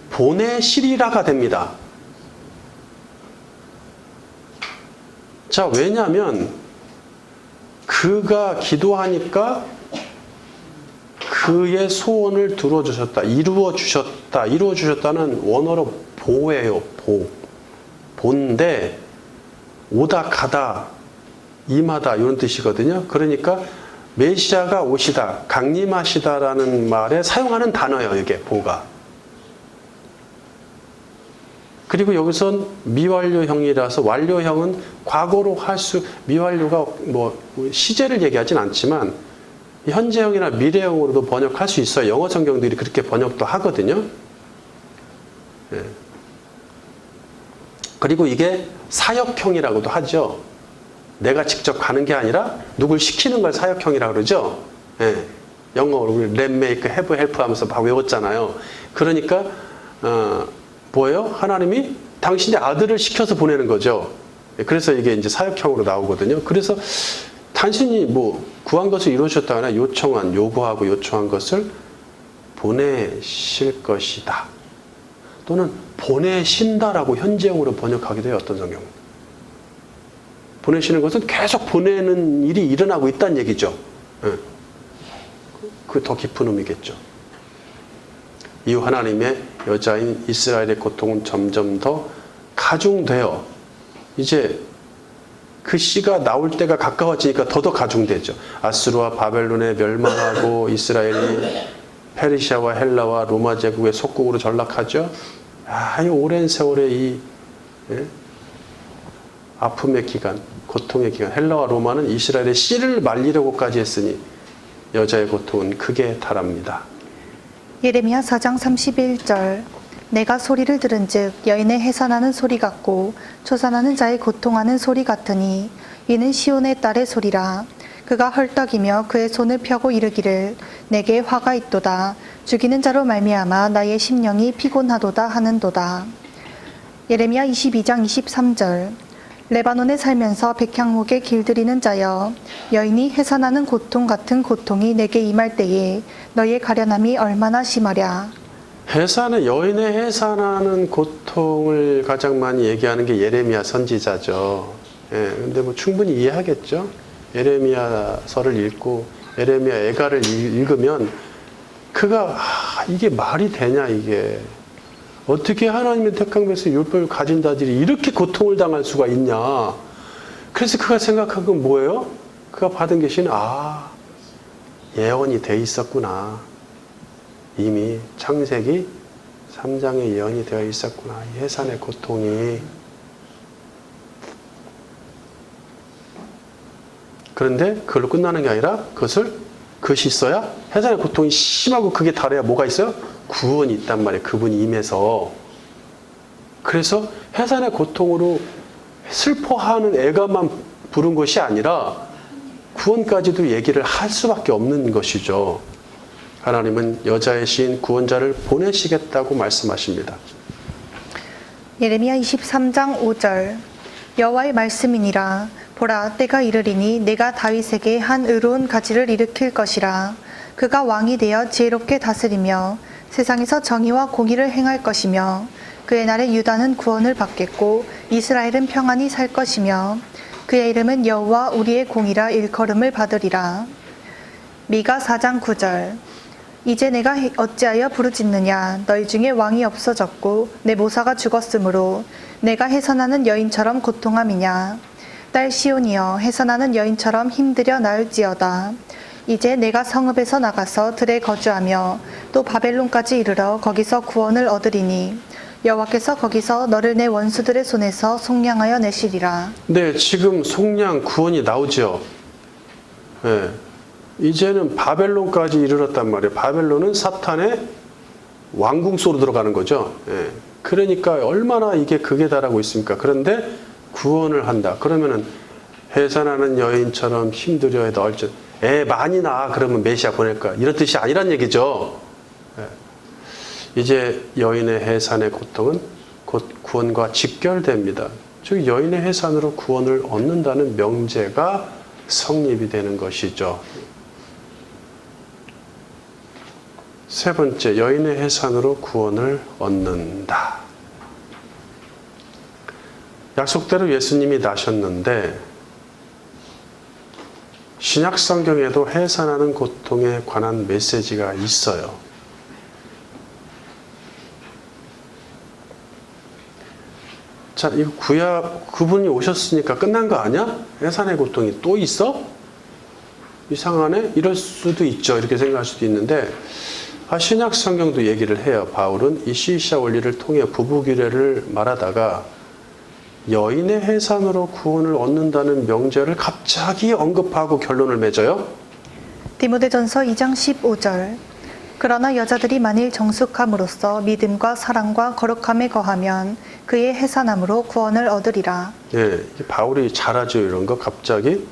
보내시리라가 됩니다. 자, 왜냐하면 그가 기도하니까 그의 소원을 들어주셨다. 이루어 주셨다. 이루어 주셨다는 원어로 보예요. 보인데 오다 가다 임하다 이런 뜻이거든요. 그러니까 메시아가 오시다, 강림하시다라는 말에 사용하는 단어예요. 이게 보가. 그리고 여기선 미완료형이라서 완료형은 과거로 미완료가 시제를 얘기하진 않지만 현재형이나 미래형으로도 번역할 수 있어요. 영어 성경들이 그렇게 번역도 하거든요. 예. 그리고 이게 사역형이라고도 하죠. 내가 직접 가는 게 아니라 누굴 시키는 걸 사역형이라고 그러죠. 예. 영어로 우리 let, make, have, help 하면서 막 외웠잖아요. 그러니까 뭐예요? 하나님이 당신의 아들을 시켜서 보내는 거죠. 그래서 이게 이제 사역형으로 나오거든요. 그래서 단순히 구한 것을 이루어주셨다거나 요구하고 요청한 것을 보내실 것이다. 또는 보내신다라고 현재형으로 번역하기도 해요. 어떤 성경은. 보내시는 것은 계속 보내는 일이 일어나고 있다는 얘기죠. 그 더 깊은 의미겠죠. 이후 하나님의 여자인 이스라엘의 고통은 점점 더 가중되어 이제 그 씨가 나올 때가 가까워지니까 더더 가중되죠. 아수르와 바벨론에 멸망하고 이스라엘이 페르시아와 헬라와 로마 제국의 속국으로 전락하죠. 이 오랜 세월의 이 아픔의 기간, 고통의 기간. 헬라와 로마는 이스라엘의 씨를 말리려고까지 했으니 여자의 고통은 크게 달합니다. 예레미야 4장 31절. 내가 소리를 들은즉 여인의 해산하는 소리 같고 초산하는 자의 고통하는 소리 같으니 이는 시온의 딸의 소리라. 그가 헐떡이며 그의 손을 펴고 이르기를 내게 화가 있도다. 죽이는 자로 말미암아 나의 심령이 피곤하도다 하는도다. 예레미야 22장 23절. 레바논에 살면서 백향목에 길들이는 자여 여인이 해산하는 고통 같은 고통이 내게 임할 때에 너의 가련함이 얼마나 심하랴. 여인의 해산하는 고통을 가장 많이 얘기하는 게 예레미야 선지자죠. 근데 충분히 이해하겠죠. 예레미야서를 읽고 예레미야 애가를 읽으면 그가 이게 말이 되냐 이게. 어떻게 하나님의 택한 것을 율법을 가진 자들이 이렇게 고통을 당할 수가 있냐. 그래서 그가 생각한 건 뭐예요? 그가 받은 계시는 예언이 돼 있었구나. 이미 창세기 3장에 예언이 되어 있었구나. 이 해산의 고통이. 그런데 그걸로 끝나는 게 아니라 그것이 있어야 해산의 고통이 심하고 그게 달해야 뭐가 있어요? 구원이 있단 말이에요. 그분이 임해서. 그래서 해산의 고통으로 슬퍼하는 애가만 부른 것이 아니라 구원까지도 얘기를 할 수밖에 없는 것이죠. 하나님은 여자의 시인 구원자를 보내시겠다고 말씀하십니다. 예레미야 23장 5절 여호와의 말씀이니라 보라 때가 이르리니 내가 다윗에게 한 의로운 가지를 일으킬 것이라 그가 왕이 되어 지혜롭게 다스리며 세상에서 정의와 공의를 행할 것이며 그의 날에 유다는 구원을 받겠고 이스라엘은 평안히 살 것이며 그의 이름은 여호와 우리의 공이라 일컬음을 받으리라. 미가 4장 9절 이제 내가 어찌하여 부르짖느냐 너희 중에 왕이 없어졌고 내 모사가 죽었으므로 내가 해산하는 여인처럼 고통함이냐 딸 시온이여 해산하는 여인처럼 힘들여 나을지어다. 이제 내가 성읍에서 나가서 들에 거주하며 또 바벨론까지 이르러 거기서 구원을 얻으리니 여호와께서 거기서 너를 내 원수들의 손에서 속량하여 내시리라. 네, 지금 속량 구원이 나오죠. 네. 이제는 바벨론까지 이르렀단 말이에요. 바벨론은 사탄의 왕궁소로 들어가는 거죠. 예. 그러니까 얼마나 이게 극에 달하고 있습니까? 그런데 구원을 한다. 그러면은 해산하는 여인처럼 힘들여 넣을지 애 많이 낳아 그러면 메시아 보낼 거야. 이런 뜻이 아니란 얘기죠. 예. 이제 여인의 해산의 고통은 곧 구원과 직결됩니다. 즉 여인의 해산으로 구원을 얻는다는 명제가 성립이 되는 것이죠. 세 번째, 여인의 해산으로 구원을 얻는다. 약속대로 예수님이 나셨는데 신약 성경에도 해산하는 고통에 관한 메시지가 있어요. 자, 이거 그분이 오셨으니까 끝난 거 아니야? 해산의 고통이 또 있어? 이상하네? 이럴 수도 있죠. 이렇게 생각할 수도 있는데 신약 성경도 얘기를 해요. 바울은 이 시시아 원리를 통해 부부규례를 말하다가 여인의 해산으로 구원을 얻는다는 명제를 갑자기 언급하고 결론을 맺어요. 디모데전서 2장 15절 그러나 여자들이 만일 정숙함으로써 믿음과 사랑과 거룩함에 거하면 그의 해산함으로 구원을 얻으리라. 예, 바울이 잘하죠. 이런 거 갑자기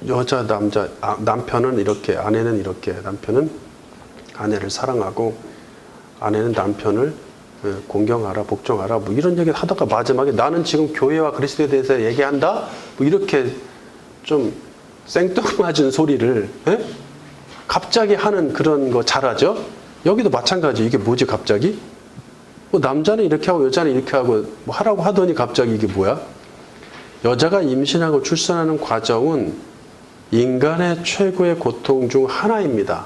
여자, 남자, 남편은 이렇게, 아내는 이렇게, 남편은 아내를 사랑하고 아내는 남편을 공경하라, 복종하라, 뭐 이런 얘기 하다가 마지막에 나는 지금 교회와 그리스도에 대해서 얘기한다? 뭐 이렇게 좀 생뚱맞은 소리를 갑자기 하는 그런 거 잘하죠? 여기도 마찬가지. 이게 뭐지 갑자기? 뭐 남자는 이렇게 하고 여자는 이렇게 하고 뭐 하라고 하더니 갑자기 이게 뭐야? 여자가 임신하고 출산하는 과정은 인간의 최고의 고통 중 하나입니다.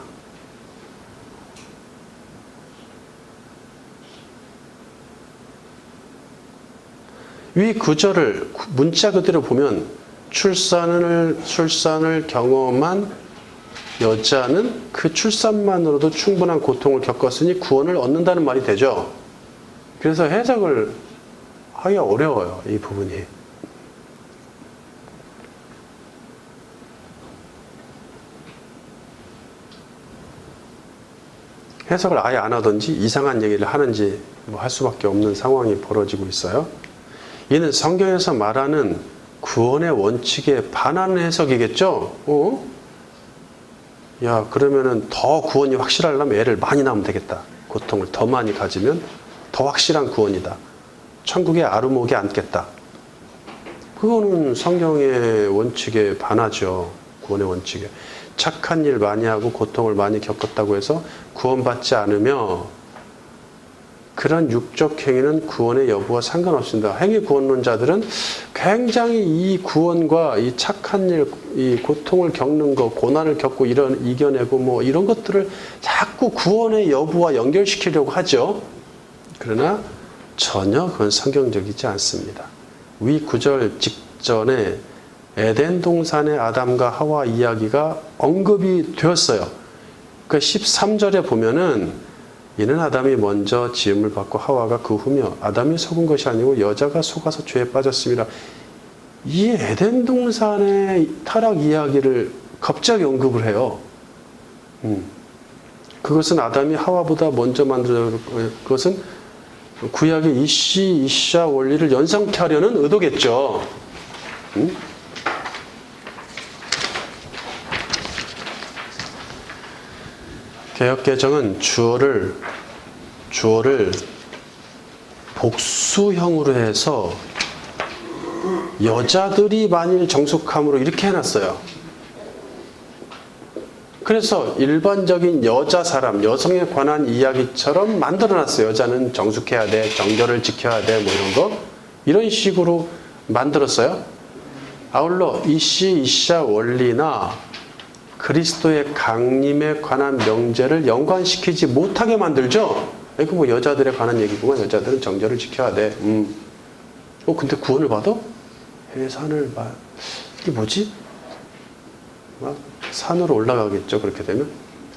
위 구절을 문자 그대로 보면 출산을 경험한 여자는 그 출산만으로도 충분한 고통을 겪었으니 구원을 얻는다는 말이 되죠. 그래서 해석을 하기가 어려워요. 이 부분이. 해석을 아예 안 하든지 이상한 얘기를 하는지 뭐 할 수밖에 없는 상황이 벌어지고 있어요. 이는 성경에서 말하는 구원의 원칙에 반하는 해석이겠죠? 야, 그러면은 더 구원이 확실하려면 애를 많이 낳으면 되겠다. 고통을 더 많이 가지면 더 확실한 구원이다. 천국에 아루목이 앉겠다. 그거는 성경의 원칙에 반하죠. 구원의 원칙에. 착한 일 많이 하고 고통을 많이 겪었다고 해서 구원받지 않으며 그런 육적 행위는 구원의 여부와 상관없습니다. 행위 구원론자들은 굉장히 이 구원과 이 착한 일, 이 고통을 겪는 것, 고난을 겪고 이겨내고 뭐 이런 것들을 자꾸 구원의 여부와 연결시키려고 하죠. 그러나 전혀 그건 성경적이지 않습니다. 위 구절 직전에 에덴 동산의 아담과 하와 이야기가 언급이 되었어요. 그 13절에 보면은 이는 아담이 먼저 지음을 받고 하와가 그 후며 아담이 속은 것이 아니고 여자가 속아서 죄에 빠졌습니다. 이 에덴 동산의 타락 이야기를 갑자기 언급을 해요. 그것은 아담이 하와보다 먼저 만들어졌고 그것은 구약의 이시아 원리를 연상케 하려는 의도겠죠. 개역개정은 주어를 복수형으로 해서 여자들이 만일 정숙함으로 이렇게 해놨어요. 그래서 일반적인 여자 사람, 여성에 관한 이야기처럼 만들어놨어요. 여자는 정숙해야 돼, 정결을 지켜야 돼, 뭐 이런 거. 이런 식으로 만들었어요. 아울러 이씨, 이샤 원리나 그리스도의 강림에 관한 명제를 연관시키지 못하게 만들죠. 이거 뭐 여자들에 관한 얘기구만. 여자들은 정절을 지켜야 돼. 근데 구원을 받아? 해산을 이게 뭐지? 막 산으로 올라가겠죠. 그렇게 되면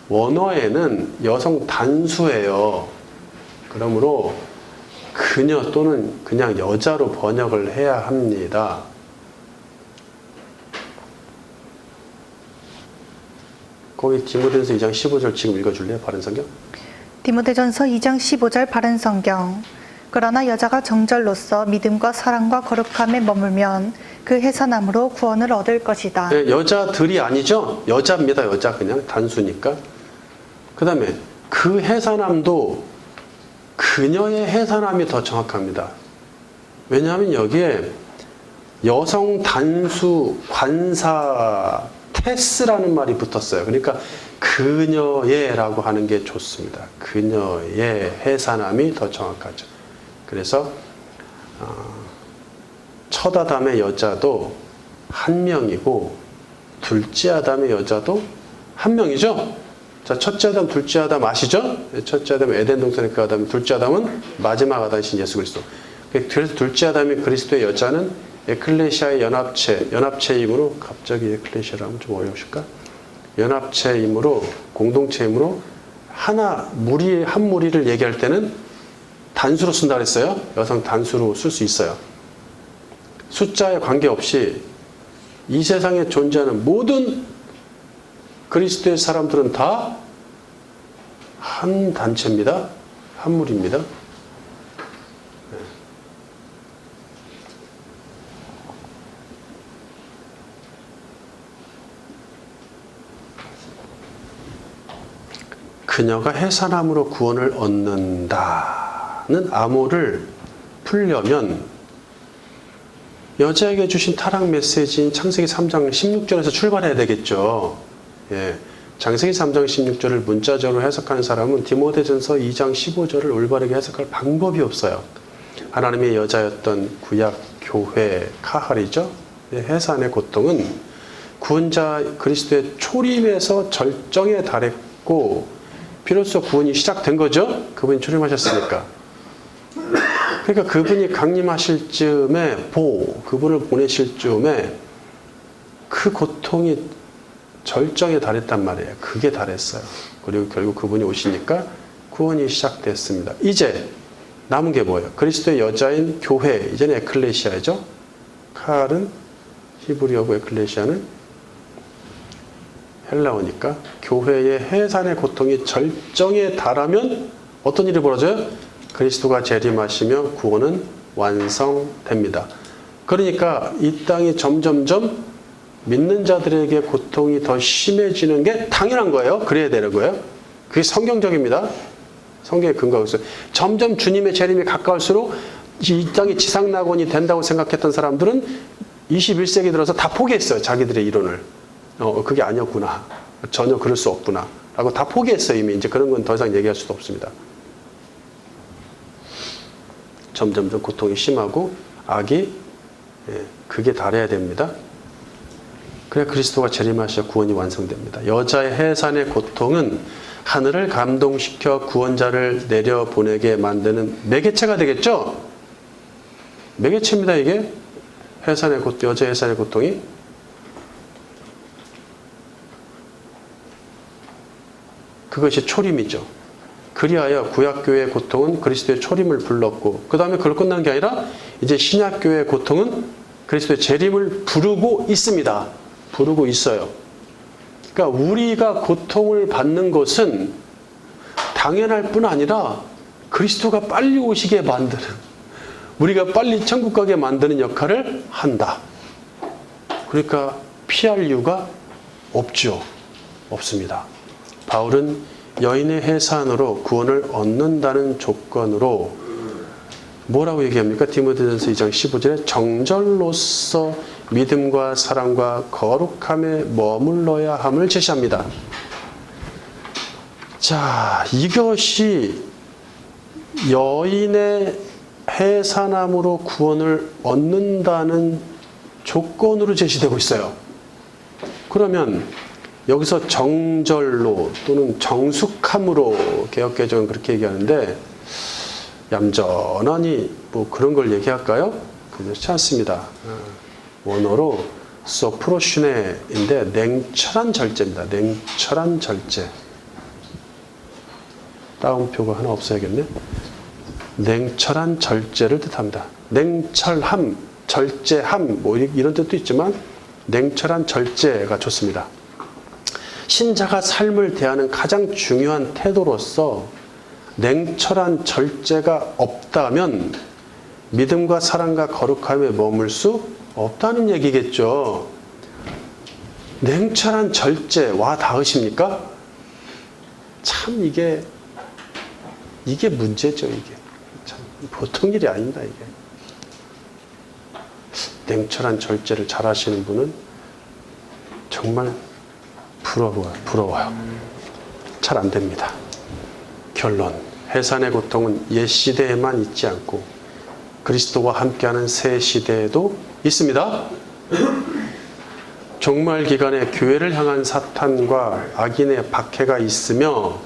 원어에는 여성 단수예요. 그러므로 그녀 또는 그냥 여자로 번역을 해야 합니다. 거기 디모데전서 2장 15절 지금 읽어줄래요? 바른 성경? 디모데전서 2장 15절 바른 성경. 그러나 여자가 정절로서 믿음과 사랑과 거룩함에 머물면 그 해산함으로 구원을 얻을 것이다. 네, 여자들이 아니죠? 여자입니다. 여자 그냥 단수니까. 그 다음에 그 해산함도 그녀의 해산함이 더 정확합니다. 왜냐하면 여기에 여성 단수 관사 테스라는 말이 붙었어요. 그러니까 그녀의라고 하는 게 좋습니다. 그녀의 해산함이 더 정확하죠. 그래서 첫 아담의 여자도 한 명이고 둘째 아담의 여자도 한 명이죠. 자, 첫째 아담, 둘째 아담 아시죠? 첫째 아담 에덴 동산의 그 아담, 둘째 아담은 마지막 아담이신 예수 그리스도. 그래서 둘째 아담의 그리스도의 여자는 에클레시아의 연합체이므로, 갑자기 에클레시아를 하면 좀 어려우실까? 연합체이므로, 공동체이므로 한 무리를 얘기할 때는 단수로 쓴다 그랬어요. 여성 단수로 쓸 수 있어요. 숫자에 관계없이 이 세상에 존재하는 모든 그리스도의 사람들은 다 한 단체입니다. 한 무리입니다. 그녀가 해산함으로 구원을 얻는다는 암호를 풀려면 여자에게 주신 타락 메시지인 창세기 3장 16절에서 출발해야 되겠죠. 예. 창세기 3장 16절을 문자적으로 해석하는 사람은 디모데전서 2장 15절을 올바르게 해석할 방법이 없어요. 하나님의 여자였던 구약 교회 카할이죠. 해산의 고통은 구원자 그리스도의 초림에서 절정에 달했고 비로소 구원이 시작된 거죠. 그분이 초림하셨으니까. 그러니까 그분이 강림하실 즈음에 그분을 보내실 즈음에 그 고통이 절정에 달했단 말이에요. 그게 달했어요. 그리고 결국 그분이 오시니까 구원이 시작됐습니다. 이제 남은 게 뭐예요? 그리스도의 여자인 교회, 이제는 에클레시아죠. 칼은 히브리어고 에클레시아는 헬라어니까 교회의 해산의 고통이 절정에 달하면 어떤 일이 벌어져요? 그리스도가 재림하시며 구원은 완성됩니다. 그러니까 이 땅이 점점점 믿는 자들에게 고통이 더 심해지는 게 당연한 거예요. 그래야 되는 거예요. 그게 성경적입니다. 성경에 근거하고 있어요. 점점 주님의 재림이 가까울수록 이 땅이 지상낙원이 된다고 생각했던 사람들은 21세기 들어서 다 포기했어요. 자기들의 이론을. 그게 아니었구나. 전혀 그럴 수 없구나. 라고 다 포기했어요. 이미 이제 그런 건 더 이상 얘기할 수도 없습니다. 점점점 고통이 심하고 악이 그게 달해야 됩니다. 그래 그리스도가 재림하셔 구원이 완성됩니다. 여자의 해산의 고통은 하늘을 감동시켜 구원자를 내려보내게 만드는 매개체가 되겠죠? 매개체입니다. 이게 해산의 고통, 여자의 해산의 고통이. 그것이 초림이죠. 그리하여 구약교회의 고통은 그리스도의 초림을 불렀고 그 다음에 그걸 끝난 게 아니라 이제 신약교회의 고통은 그리스도의 재림을 부르고 있습니다. 부르고 있어요. 그러니까 우리가 고통을 받는 것은 당연할 뿐 아니라 그리스도가 빨리 오시게 만드는, 우리가 빨리 천국 가게 만드는 역할을 한다. 그러니까 피할 이유가 없죠. 없습니다. 바울은 여인의 해산으로 구원을 얻는다는 조건으로 뭐라고 얘기합니까? 디모데전서 2장 15절에 정절로서 믿음과 사랑과 거룩함에 머물러야 함을 제시합니다. 자, 이것이 여인의 해산함으로 구원을 얻는다는 조건으로 제시되고 있어요. 그러면 여기서 정절로 또는 정숙함으로 개역개정은 그렇게 얘기하는데 얌전하니 뭐 그런 걸 얘기할까요? 그렇지 않습니다. 원어로 소프로슈네인데 냉철한 절제입니다. 냉철한 절제. 따옴표가 하나 없어야겠네. 냉철한 절제를 뜻합니다. 냉철함, 절제함 뭐 이런 뜻도 있지만 냉철한 절제가 좋습니다. 신자가 삶을 대하는 가장 중요한 태도로서 냉철한 절제가 없다면 믿음과 사랑과 거룩함에 머물 수 없다는 얘기겠죠. 냉철한 절제 와 닿으십니까? 참 이게 문제죠. 이게 참 보통 일이 아닙니다. 이게 냉철한 절제를 잘 하시는 분은 정말 부러워요. 잘 안 됩니다. 결론, 해산의 고통은 옛 시대에만 있지 않고 그리스도와 함께하는 새 시대에도 있습니다. 종말 기간에 교회를 향한 사탄과 악인의 박해가 있으며,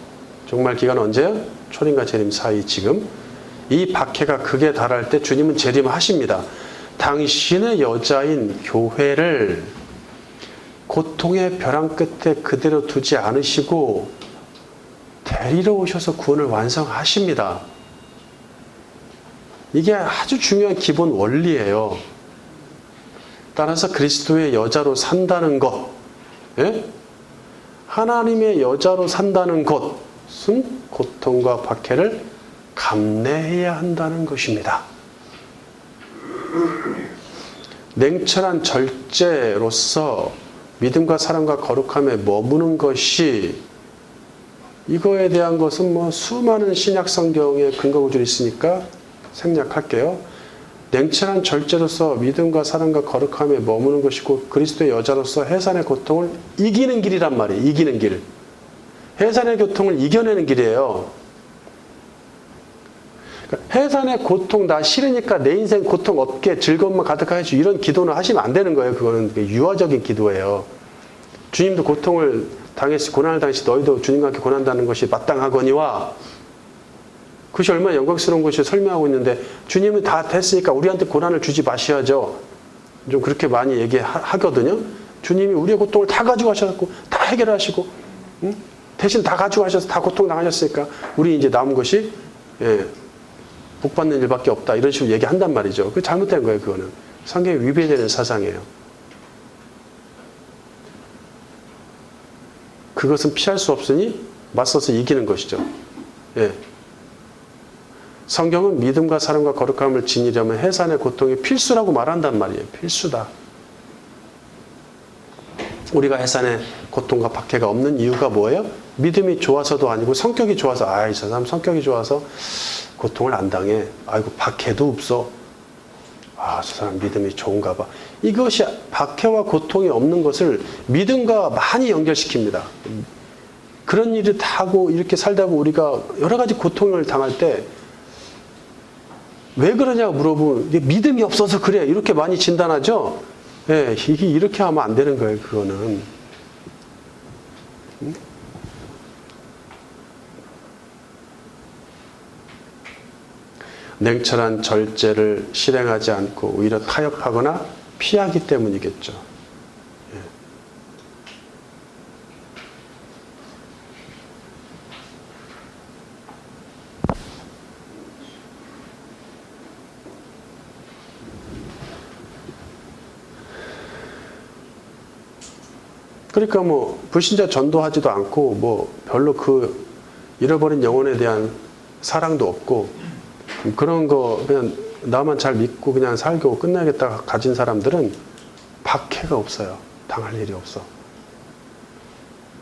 종말 기간 언제요? 초림과 재림 사이 지금. 이 박해가 극에 달할 때 주님은 재림하십니다. 당신의 여자인 교회를 고통의 벼랑 끝에 그대로 두지 않으시고 데리러 오셔서 구원을 완성하십니다. 이게 아주 중요한 기본 원리예요. 따라서 그리스도의 여자로 산다는 것, 예? 하나님의 여자로 산다는 것은 고통과 박해를 감내해야 한다는 것입니다. 냉철한 절제로서 믿음과 사랑과 거룩함에 머무는 것이, 이거에 대한 것은 뭐 수많은 신약 성경에 근거 구절이 있으니까 생략할게요. 냉철한 절제로서 믿음과 사랑과 거룩함에 머무는 것이고 그리스도의 여자로서 해산의 고통을 이기는 길이란 말이에요. 이기는 길. 해산의 고통을 이겨내는 길이에요. 그러니까 해산의 고통 나 싫으니까 내 인생 고통 없게 즐거움만 가득하게 해주, 이런 기도는 하시면 안 되는 거예요. 그거는 유아적인 기도예요. 주님도 고통을 당했시, 고난을 당했시 너희도 주님과 함께 고난다는 것이 마땅하거니와, 그것이 얼마나 영광스러운 것이 설명하고 있는데 주님은 다 됐으니까 우리한테 고난을 주지 마셔야죠. 좀 그렇게 많이 얘기하거든요. 주님이 우리의 고통을 다 가지고 하셨고 다 해결하시고, 응? 대신 다 가지고 하셔서 다 고통 당하셨으니까 우리 이제 남은 것이 복 받는 일밖에 없다, 이런 식으로 얘기한단 말이죠. 그게 잘못된 거예요. 그거는 성경에 위배되는 사상이에요. 그것은 피할 수 없으니 맞서서 이기는 것이죠. 예. 성경은 믿음과 사랑과 거룩함을 지니려면 해산의 고통이 필수라고 말한단 말이에요. 필수다. 우리가 해산의 고통과 박해가 없는 이유가 뭐예요? 믿음이 좋아서도 아니고 성격이 좋아서, 저 사람 성격이 좋아서 고통을 안 당해. 아이고 박해도 없어. 저 사람 믿음이 좋은가 봐. 이것이 박해와 고통이 없는 것을 믿음과 많이 연결시킵니다. 그런 일을 다 하고 이렇게 살다 보면 우리가 여러 가지 고통을 당할 때 왜 그러냐고 물어보면 믿음이 없어서 그래, 이렇게 많이 진단하죠. 예, 이렇게 하면 안 되는 거예요. 그거는. 냉철한 절제를 실행하지 않고 오히려 타협하거나 피하기 때문이겠죠. 예. 그러니까 뭐 불신자 전도하지도 않고 뭐 별로 그 잃어버린 영혼에 대한 사랑도 없고 그런 거 그냥 나만 잘 믿고 그냥 살고 끝나겠다 가진 사람들은 박해가 없어요. 당할 일이 없어.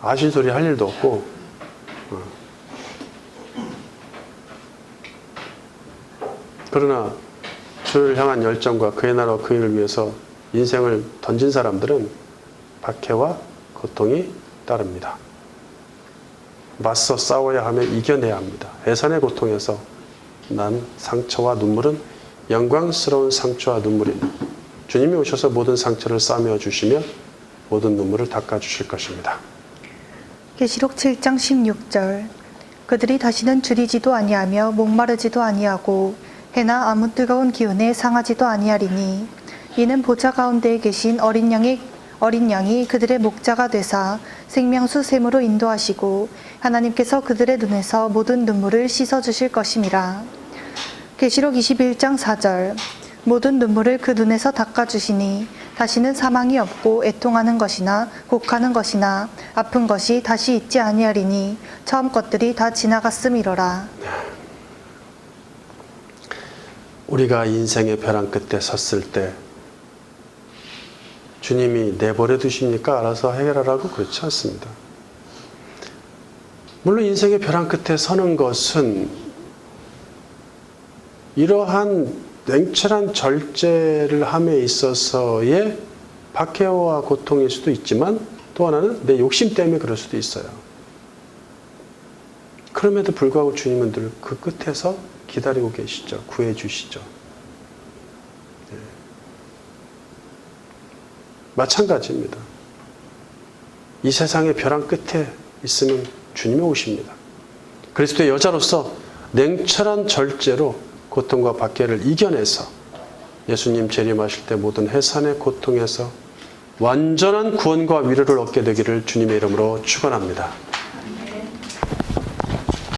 아신소리 할 일도 없고 그러나 주를 향한 열정과 그의 나라와 그 일을 위해서 인생을 던진 사람들은 박해와 고통이 따릅니다. 맞서 싸워야 하며 이겨내야 합니다. 해산의 고통에서 난 상처와 눈물은 영광스러운 상처와 눈물이니 주님이 오셔서 모든 상처를 싸매어 주시며 모든 눈물을 닦아 주실 것입니다. 계시록 7장 16절. 그들이 다시는 줄이지도 아니하며 목마르지도 아니하고 해나 아무 뜨거운 기운에 상하지도 아니하리니 이는 보좌 가운데에 계신 어린 양이 그들의 목자가 되사 생명수 샘으로 인도하시고 하나님께서 그들의 눈에서 모든 눈물을 씻어 주실 것임이라. 계시록 21장 4절. 모든 눈물을 그 눈에서 닦아 주시니 다시는 사망이 없고 애통하는 것이나 곡하는 것이나 아픈 것이 다시 있지 아니하리니 처음 것들이 다 지나갔음이로라. 우리가 인생의 벼랑 끝에 섰을 때 주님이 내버려 두십니까? 알아서 해결하라고? 그렇지 않습니다. 물론 인생의 벼랑 끝에 서는 것은 이러한 냉철한 절제를 함에 있어서의 박해와 고통일 수도 있지만 또 하나는 내 욕심 때문에 그럴 수도 있어요. 그럼에도 불구하고 주님은 늘 그 끝에서 기다리고 계시죠. 구해 주시죠. 네. 마찬가지입니다. 이 세상의 벼랑 끝에 있으면 주님이 오십니다. 그리스도의 여자로서 냉철한 절제로 고통과 박해를 이겨내서 예수님 재림하실 때 모든 해산의 고통에서 완전한 구원과 위로를 얻게 되기를 주님의 이름으로 축원합니다.